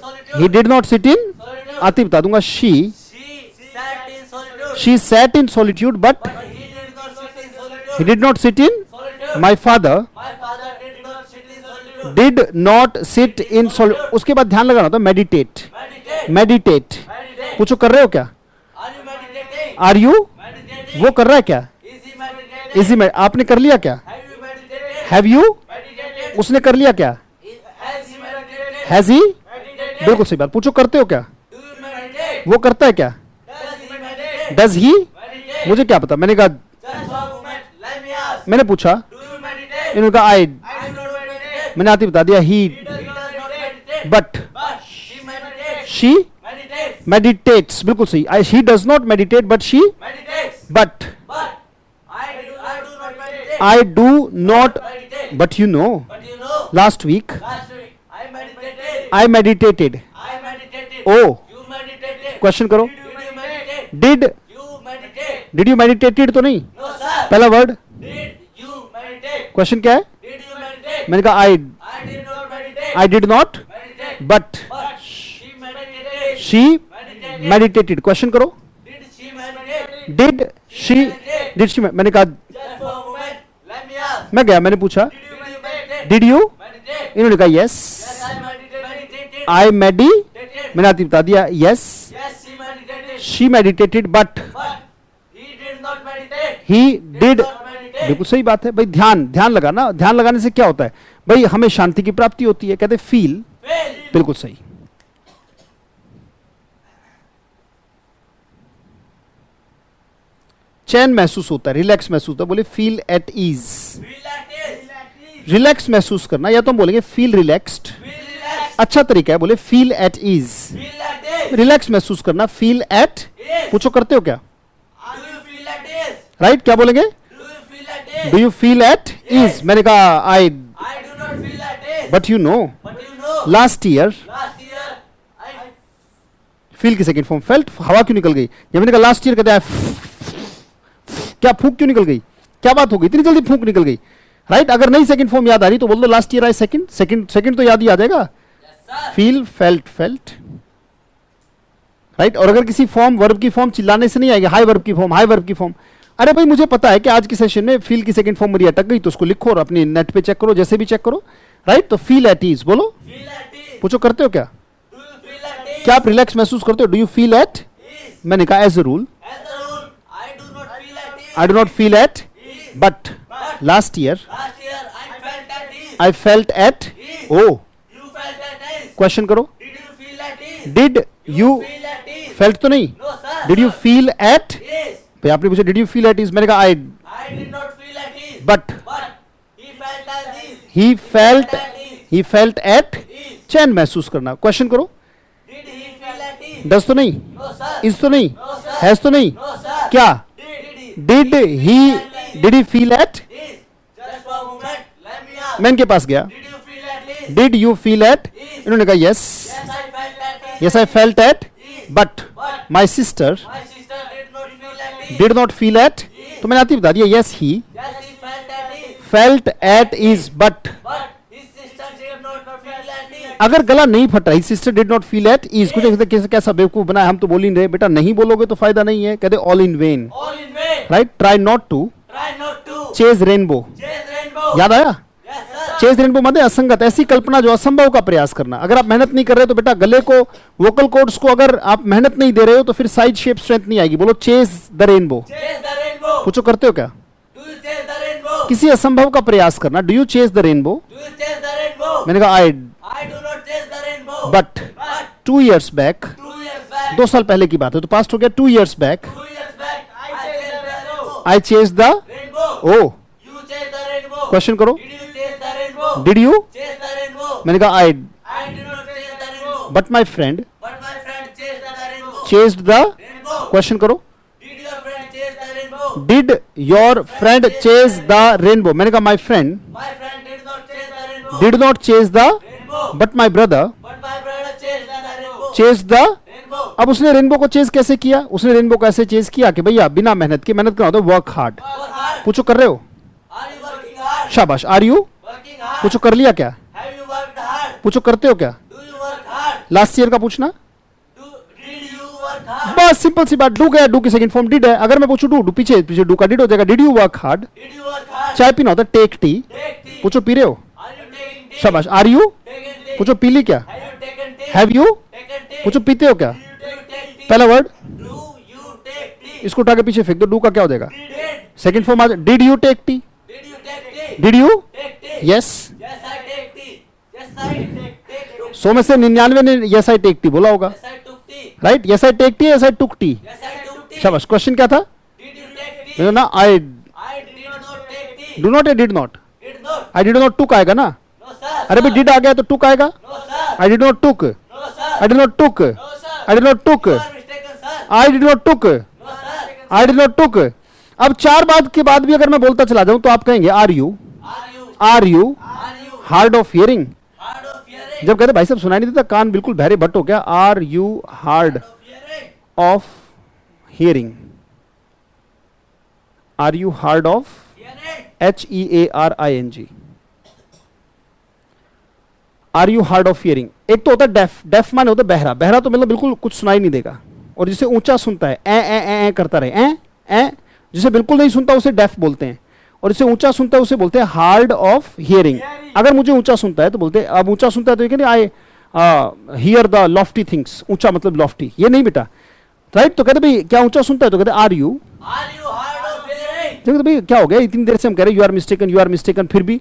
solitude. He did not sit in. Solitude. आती बता दूंगा, she She sat in solitude. She said in solitude but But he did not sit in solitude. He did not sit in. Solitude. My father My father did not sit in solitude. Did not sit in solitude. उसके बाद ध्यान लगाना होता है meditate. Meditate. Meditate Meditate. पूछो कर रहे हो क्या? Are you meditating? Are you? Meditating. वो कर रहा है क्या? Is he meditating? इजी में आपने कर लिया क्या? Have you meditated? Have you? Meditated. उसने कर लिया क्या? Has he meditated? Has he? Meditated. बिल्कुल सही बात। पूछो करते हो क्या? Do you meditate? वो करता है क्या? Does he meditate? Does he? Meditate. मुझे क्या पता। मैंने कहा, Just for a moment, let me ask. मैंने पूछा, Do you meditate? इन्होंने कहा I, I do not meditate. मैंने आती बता दिया he, He does not meditate. But But she meditates. She Meditates. Meditates. बिल्कुल सही। I she does not meditate but she, Meditates. But But I do not meditate. I do not, Meditate. But you know But you know, last week last week I meditated. I meditated. I meditated. Oh. You meditated. Question करो, Did you meditate? Did You meditate. Did you meditated तो नहीं, No, sir. पहला word. Did you meditate? Question क्या है? Did you meditate? मैंने कहा I, I did not meditate. I did not, Meditate. But But she meditated. She Meditated. Meditated. Question करो, Did she meditate? Did she, did she, मैंने कहा, Just for a moment, let me ask. मैं गया, मैंने पूछा Did you meditate? Did you? Meditate. इन्होंने कहा yes Yes, I meditated. I मेडी, Meditated. मैंने आती बता दिया yes Yes, she meditated. She meditated but But he did not meditate. He did. Not meditate. बिल्कुल सही बात है भाई। ध्यान, ध्यान लगाना। ध्यान लगाने से क्या होता है भाई? हमें शांति की प्राप्ति होती है। कहते फील। Fail. बिल्कुल सही। चैन महसूस होता है, रिलैक्स महसूस होता है। बोले feel at ease. Relax. Relax महसूस करना, या तो हम बोलेंगे फील रिलैक्स्ड। Relax. अच्छा तरीका है, बोले feel at ease. Relax. Relax महसूस करना, फील एट। Yes. पूछो करते हो क्या? Do you feel like this? Right क्या बोलेंगे? Do you feel like this? Do you feel at ease? मैंने कहा I, I do not feel like this. But you know But you know, last year last year I feel की second form felt. हवा क्यों निकल गई? जब मैंने कहा लास्ट ईयर, कहते हैं क्या फूंक क्यों निकल गई? क्या बात हो गई, इतनी जल्दी फूंक निकल गई? राइट अगर नहीं सेकंड फॉर्म याद आ रही तो बोल दो last year I second. Second तो याद ही आ जाएगा। yes sir. Feel, felt, felt. Right और अगर किसी फॉर्म, वर्ब की फॉर्म चिल्लाने से नहीं आएगी। हाई वर्ब की फॉर्म, हाई वर्ब की फॉर्म। अरे भाई मुझे पता है कि आज के सेशन में फील की सेकंड फॉर्म मेरी अटक गई, तो उसको लिखो और अपनी नेट पे चेक करो, जैसे भी चेक करो। राइट तो फील एट ईज बोलो। Feel like this. पूछो करते हो क्या? Do you feel like this? क्या आप रिलैक्स महसूस करते हो? Do you feel it? Yes. मैंने कहा as a rule As a rule, I do not feel like this. I do not feel it, Yes. But But last year last year I felt like this. I felt it. Yes. ओ You felt like this. Question करो, Did you feel like this? Did you Feel like this? Felt तो नहीं, No sir. Did you sir. Feel it? Yes. भाई आपने पूछा did you feel eight is, मैंने कहा I, I did not feel like this. But But he felt like this. He felt, like this. He felt it. Yes. चैन महसूस करना। Question करो, Did he feel like this? Does तो नहीं, No sir. Is तो नहीं, No sir. Has तो नहीं, No sir. क्या? Did he? Did he feel it? Yes. Just for a moment, let me ask. मैं इनके पास गया, Did you feel like this? Did you feel eight? इन्होंने कहा yes Yes, I felt like this. Yes I felt it, Yes. But But my sister my sister did not feel like this. Did not feel eight. तो मैंने आती बता दिया yes he Yes, he felt like this. Felt at is, but But his sister did not feel at ease. अगर गला नहीं फट रहा, sister did not feel at ease, कुछ कैसे कैसा बेवकूफ बना है, हम तो बोल ही नहीं रहे। बेटा नहीं बोलोगे तो फायदा नहीं है, कहते all in vain, All in vain. Right. Try not to Try not to chase rainbow, chase rainbow. याद आया? Yes, sir. चेज रेनबो मतलब असंगत, ऐसी कल्पना जो असंभव का प्रयास करना। अगर आप मेहनत नहीं कर रहे तो बेटा गले को, वोकल कॉर्ड्स को अगर आप मेहनत नहीं दे रहे हो तो फिर साइड शेप स्ट्रेंथ नहीं आएगी। बोलो chase the rainbow. Chase the rainbow. पूछो करते हो क्या? Do you chase the rainbow? किसी असंभव का प्रयास करना। Do you chase the rainbow? Do you chase the rainbow? मैंने कहा I, I do not chase the rainbow. But But 2 years back, 2 years back. 2 साल पहले की बात है तो पास्ट हो गया। 2 years back 2 years back. I chased the rainbow. I chase the, Rainbow. ओ You chase the rainbow. Question करो। Did you chase the rainbow? Did you? Chase the rainbow. मैंने कहा I, I did not chase the rainbow. But my friend But my friend chased the rainbow. Chased the, Rainbow. Question करो। Did your friend chase the rainbow? Did your friend chase the rainbow? मैंने कहा my friend My friend did not chase the rainbow. Did not chase the, Rainbow. But my brother But my brother chased the rainbow. Chase the. Rainbow. अब उसने rainbow को chase कैसे किया? उसने rainbow को ऐसे चेज किया कि भैया बिना मेहनत के, मेहनत करना होता है वर्क हार्ड। Work hard. पूछो कर रहे हो? Are you working hard? शाबाश। Are you? Working hard. पूछो कर लिया क्या? Have you worked hard? पूछो करते हो क्या? Do you work hard? Last year का पूछना। Did you work hard? बस सिंपल सी बात। डू गया, डू की सेकंड फॉर्म डिड है। अगर मैं पूछूं डू, डू पीछे पीछे डू का डिड हो जाएगा। Did you work hard? Did you work hard? चाय पीना होता है टेक टी। Take tea. पूछो पी रहे हो? Are you taking tea? शाबाश। Are you? Taken tea. पूछो पी ली क्या? Have you taken tea? Have you? Taken tea. पूछो पीते हो क्या? Do you take tea? पहला word Do you take tea? इसको उठा के पीछे फेंक दो। डू का क्या हो जाएगा? Did. सेकंड फॉर्म आ जाए। Did you take tea? Did you take tea? Did you? Take tea. Yes. Yes, I take tea. Yes, I take 100 में से 99 ने यस आई टेक टी बोला होगा, Yes, I took tea. Right. Yes I take tea, yes I took tea. Yes, I took tea. शाबाश। Question क्या था? Did you take tea? ना I I did not take tea. Do not या did not? Did not. I did not took आएगा ना। No, sir. अरे भाई did आ गया तो टुक आएगा। No, sir. I did not took, No, sir. I did not took, No, sir. I did not took, You are mistaken, sir. I did not took, No, sir. I did not took. अब 4 बात के बाद भी अगर मैं बोलता चला जाऊं तो आप कहेंगे are you, Are you? Are you Are you hard of hearing? hard of hearing? जब कहते भाई साहब सुनाई नहीं देता, कान बिल्कुल बहरे भट्ट हो गया। Are you hard Of hearing. Of hearing? Are you hard of? Hearing. HEARING। Are you hard of hearing? एक तो होता है डेफ। डेफ माने होता है बहरा। बहरा तो मतलब बिल्कुल कुछ सुनाई नहीं देगा, और जिसे ऊंचा सुनता है ए करता रहे, ए। जिसे बिल्कुल नहीं सुनता उसे डेफ बोलते हैं, और जिसे ऊंचा सुनता है उसे बोलते हैं हार्ड ऑफ हियरिंग। अगर मुझे ऊंचा सुनता है तो बोलते हैं, अब ऊंचा सुनता है तो ये कहते I hear the Lofty things. ऊंचा मतलब लॉफ्टी, ये नहीं बेटा, राइट। तो कहते भाई क्या ऊंचा सुनता है? तो कहते are you. Are you hard of hearing? देखो भाई क्या हो गया, इतनी देर से हम कह रहे you are mistaken, you are mistaken, फिर भी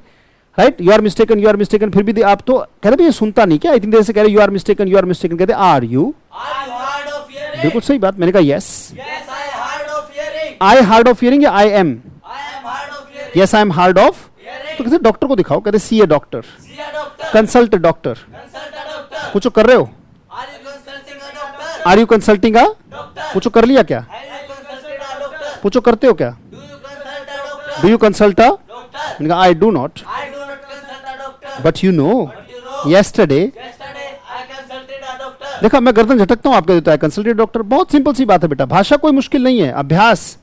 right, you are mistaken, you are mistaken, फिर भी आप तो कहते भाई ये सुनता नहीं क्या? इतनी देर से कह रहे you are mistaken, you are mistaken, कहते are you. Are you hard of hearing? बिल्कुल सही बात। मैंने कहा yes. Yes, I hard of hearing. I hard of hearing या I am? I am hard of hearing. Yes I am hard of. तो Hearing. कहते doctor को दिखाओ, कहते see a doctor, See a doctor. Consult doctor. Consult a doctor. पूछो कर रहे हो? Are you consulting a doctor? Are you consulting a? Doctor. पूछो कर लिया क्या? Have you consulted a doctor? पूछो करते हो क्या? Do you consult a doctor? Do you consult a? Doctor. मैंने कहा I do not, I do not consult a doctor. But you know But you know, yesterday. yesterday I consulted a doctor. देखा मैं गर्दन झटकता हूं, आपके देता है consulted doctor. बहुत सिंपल सी बात है बेटा, भाषा कोई मुश्किल नहीं है, अभ्यास,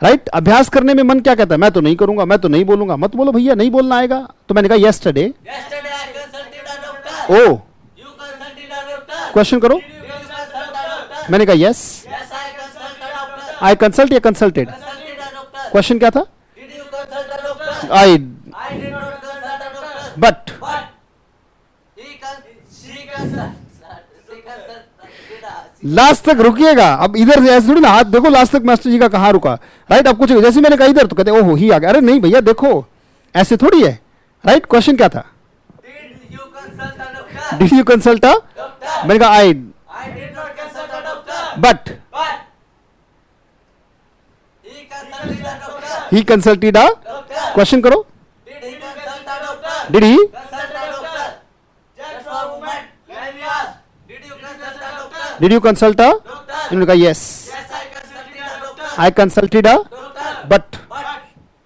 राइट। अभ्यास करने में मन क्या कहता है? मैं तो नहीं करूंगा, मैं तो नहीं बोलूंगा। मत बोलो भैया, नहीं बोलना आएगा। तो मैंने कहा yesterday, Yesterday I consulted a doctor. Oh You consulted a doctor. Question करो। Did you consult a doctor? मैंने कहा yes. Yes, I consult a doctor. I consult या consulted? Consulted a doctor. Question क्या था? Did you consult a doctor? I, I did not consult a doctor. But But she consulted a last तक रुकिएगा। अब इधर से ऐसे थोड़ी ना हाथ देखो, लास्ट तक मास्टर जी का कहाँ रुका, राइट। अब कुछ जैसे मैंने कहा इधर, तो कहते ओहो ही आ गया। अरे नहीं भैया देखो, ऐसे थोड़ी है, राइट। क्वेश्चन क्या था? Did you consult a doctor? Did you consult a? Doctor. मैंने कहा I, I did not consult a doctor. But But he consulted a doctor. He consulted a? Doctor. Question करो। Did he consult a doctor? Did he? Consult a doctor. Just for a moment. Let me ask. Did you consult a doctor? Did you consult a? Doctor. इन्होंने कहा yes, Yes, I consulted a doctor. I consulted a, Doctor. But But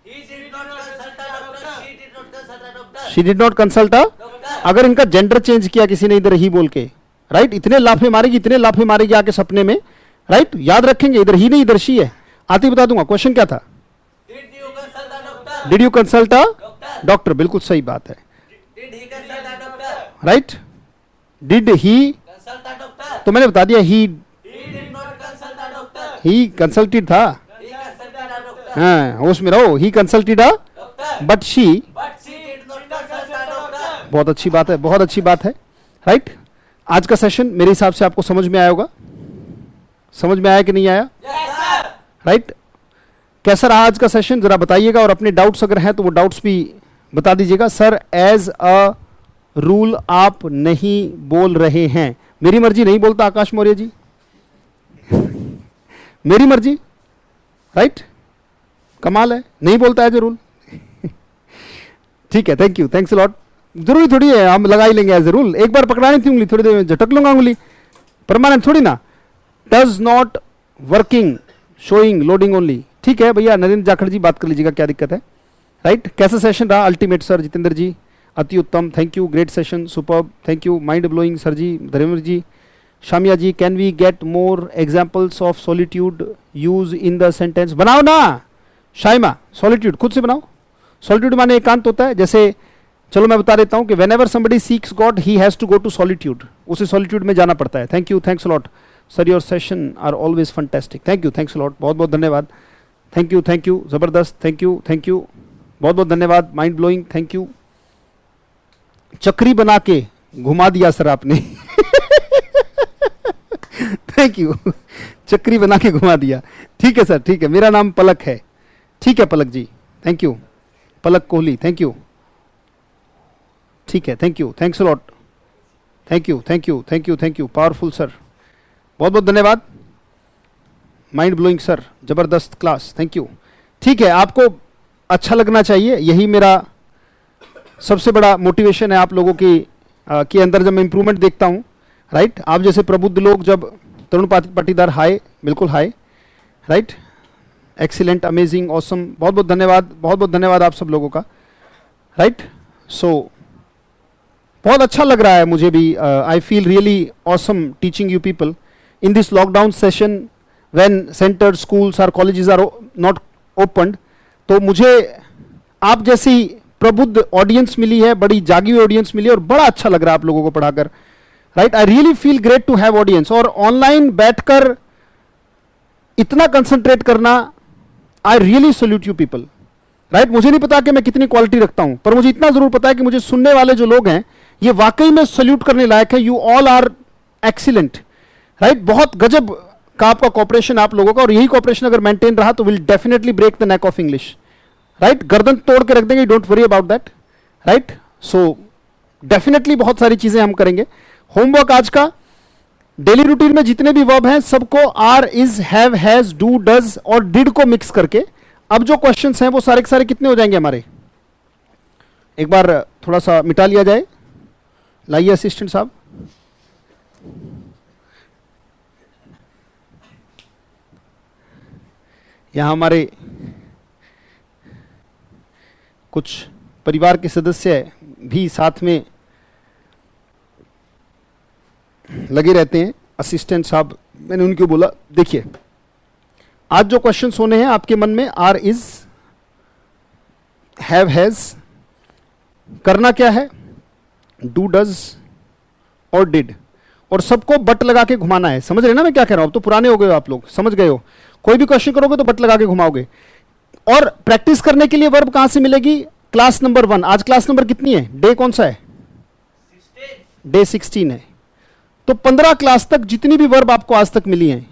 he did not consult a doctor. She did not consult a doctor. She did not consult a. Doctor. अगर इनका gender change किया किसी ने इधर ही बोल के, right, इतने लाफे मारेगी, इतने लाफे मारेगी आके सपने में, राइट। याद रखेंगे इधर ही नहीं इधर शी है। आती बता दूंगा। क्वेश्चन क्या था? Did you consult a doctor? Did you consult a? Doctor. Doctor, बिल्कुल सही बात है। Did he consult a doctor? Right, did he, Consult the doctor. तो मैंने बता दिया he, He did not consult the doctor. He consulted था, He consulted the doctor. हाँ होश में रहो, he consulted a, Doctor. But she, But she did not consult the doctor. बहुत अच्छी बात है, बहुत अच्छी बात है, राइट। आज का सेशन मेरे हिसाब से आपको समझ में आया होगा, समझ में आया कि नहीं आया, Yes, sir. राइट। कैसा रहा आज का सेशन जरा बताइएगा, और अपने डाउट्स अगर हैं तो वो डाउट्स भी बता दीजिएगा। सर एज अ रूल आप नहीं बोल रहे हैं, मेरी मर्जी नहीं बोलता आकाश मौर्य जी मेरी मर्जी, राइट, कमाल है, नहीं बोलता है जो रूल ठीक है, थैंक यू, थैंक्स लॉट। जरूरी थोड़ी है हम लगा ही लेंगे एज ए रूल, एक बार पकड़ानी थी उंगली, थोड़ी देर में झटक लूंगा उंगली, परमानेंट थोड़ी ना। Does not working showing loading only, ठीक है भैया, नरेंद्र जाखड़ जी बात कर लीजिएगा, क्या दिक्कत है, राइट। कैसा सेशन रहा, अल्टीमेट सर, जितेंद्र जी अति उत्तम, thank you, great session, superb, thank you, mind blowing sir ji, Dharmendra ji, Shamiya ji, can we get more examples of solitude use in the sentence, बनाओ ना शाइमा, सॉलिट्यूड खुद से बनाओ। सॉलिट्यूड माने एकांत होता है, जैसे चलो मैं बता देता हूं कि whenever somebody seeks God he has to go to solitude, उसे सॉलिट्यूड में जाना पड़ता है। Thank you, thanks lot sir, your session are always fantastic, thank you, thanks lot, बहुत बहुत धन्यवाद, थैंक यू, जबरदस्त, थैंक यू, बहुत बहुत धन्यवाद, माइंड ब्लोइंग, थैंक यू। चक्री बना के घुमा दिया सर आपने थैंक यू, चक्री बना के घुमा दिया, ठीक है सर, ठीक है, मेरा नाम पलक है, ठीक है Palak ji, thank you, Palak Kohli, thank you, ठीक है, thank you, thanks lot, thank you, powerful sir, बहुत बहुत धन्यवाद, माइंड ब्लोइंग सर, जबरदस्त क्लास, थैंक यू। ठीक है, आपको अच्छा लगना चाहिए, यही मेरा सबसे बड़ा मोटिवेशन है आप लोगों की के अंदर जब मैं इंप्रूवमेंट देखता हूँ, राइट। आप जैसे प्रबुद्ध लोग, जब तरुण पाटीदार, हाय, बिल्कुल हाय, राइट, एक्सीलेंट, अमेजिंग, ऑसम, बहुत बहुत धन्यवाद, बहुत बहुत धन्यवाद आप सब लोगों का, राइट। सो बहुत अच्छा लग रहा है मुझे भी, I feel really awesome teaching you people in this lockdown session when centre, schools और कॉलेजेस आर नॉट ओपन्ड। तो मुझे आप जैसी प्रबुद्ध ऑडियंस मिली है, बड़ी जागी हुई ऑडियंस मिली है, और बड़ा अच्छा लग रहा है आप लोगों को पढ़ाकर, right. I really feel great to have audience, और ऑनलाइन बैठकर इतना कंसंट्रेट करना, I really salute you people, right. मुझे नहीं पता कि मैं कितनी क्वालिटी रखता हूं, पर मुझे इतना जरूर पता है कि मुझे सुनने वाले जो लोग हैं ये वाकई में सल्यूट करने लायक है। You all are excellent, right, बहुत गजब का आपका कॉपरेशन आप लोगों का, और यही कॉपरेशन अगर मेंटेन रहा तो will definitely break the neck of English, right. गर्दन तोड़ के रख देंगे, don't worry about that, right. So definitely बहुत सारी चीजें हम करेंगे। होमवर्क आज का, डेली रूटीन में जितने भी वर्ब हैं सबको are, is, have, has, do, does और डिड को मिक्स करके अब जो क्वेश्चंस हैं वो सारे के सारे कितने हो जाएंगे हमारे, एक बार थोड़ा सा मिटा लिया जाए, लाइए असिस्टेंट साहब। यहां हमारे कुछ परिवार के सदस्य भी साथ में लगे रहते हैं, असिस्टेंट साहब, मैंने उनको बोला देखिए आज जो क्वेश्चंस होने हैं आपके मन में, आर, इज, हैव, हैज, करना क्या है, डू, डज और डिड, और सबको बट लगा के घुमाना है। समझ रहे ना मैं क्या कह रहा हूं, अब तो पुराने हो गए हो आप लोग, समझ गए हो। कोई भी क्वेश्चन करोगे तो बट लगा के घुमाओगे। और प्रैक्टिस करने के लिए वर्ब कहां से मिलेगी, क्लास नंबर 1। आज क्लास नंबर कितनी है, डे कौन सा है, 16. डे 16 है। तो 15 क्लास तक जितनी भी वर्ब आपको आज तक मिली हैं,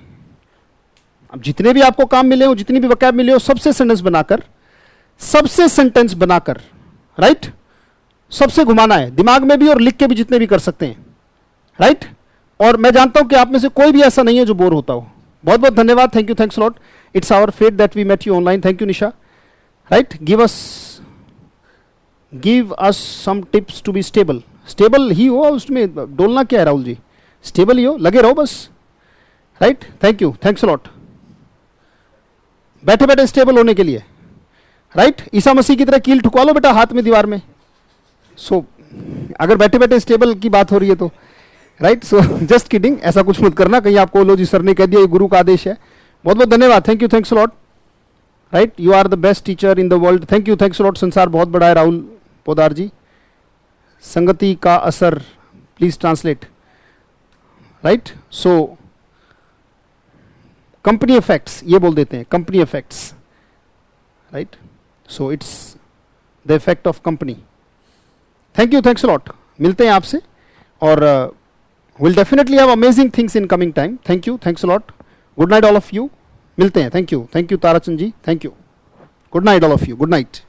अब जितने भी आपको काम मिले हो, जितनी भी वकैब मिले हो, सबसे सेंटेंस बनाकर, राइट, सबसे घुमाना है, दिमाग में भी और लिख के भी, जितने भी कर सकते हैं, राइट। और मैं जानता हूं कि आप में से कोई भी ऐसा नहीं है जो बोर होता हो। बहुत बहुत धन्यवाद, thank you, thanks lot, it's our fate that we met you online, thank you Nisha, right. Give us some tips to be stable. Stable ही हो, उसमें डोलना क्या है राहुल जी, स्टेबल ही हो, लगे रहो बस, right. Thank you, thanks lot. बैठे बैठे स्टेबल होने के लिए, राइट, ईसा मसीह की तरह कील ठुकवा लो बेटा हाथ में दीवार में। सो अगर बैठे बैठे स्टेबल की बात हो रही है तो, राइट, सो जस्ट किडिंग, ऐसा कुछ मत करना कहीं आपको लो जी सर ने कह दिया ये गुरु का आदेश है। बहुत बहुत धन्यवाद, thank you, thanks lot, right. You are the best teacher in the world, thank you, thanks lot. संसार बहुत बड़ा है राहुल पोदार जी। संगति का असर please translate. Right, so company effects ये बोल देते हैं, company effects. Right, so it's the effect of company. Thank you, thanks a lot. मिलते हैं आपसे और will definitely have amazing things in coming time. Thank you, thanks a lot. Good night all of you. मिलते हैं. Thank you Tarachand ji. Thank you. Good night all of you. Good night.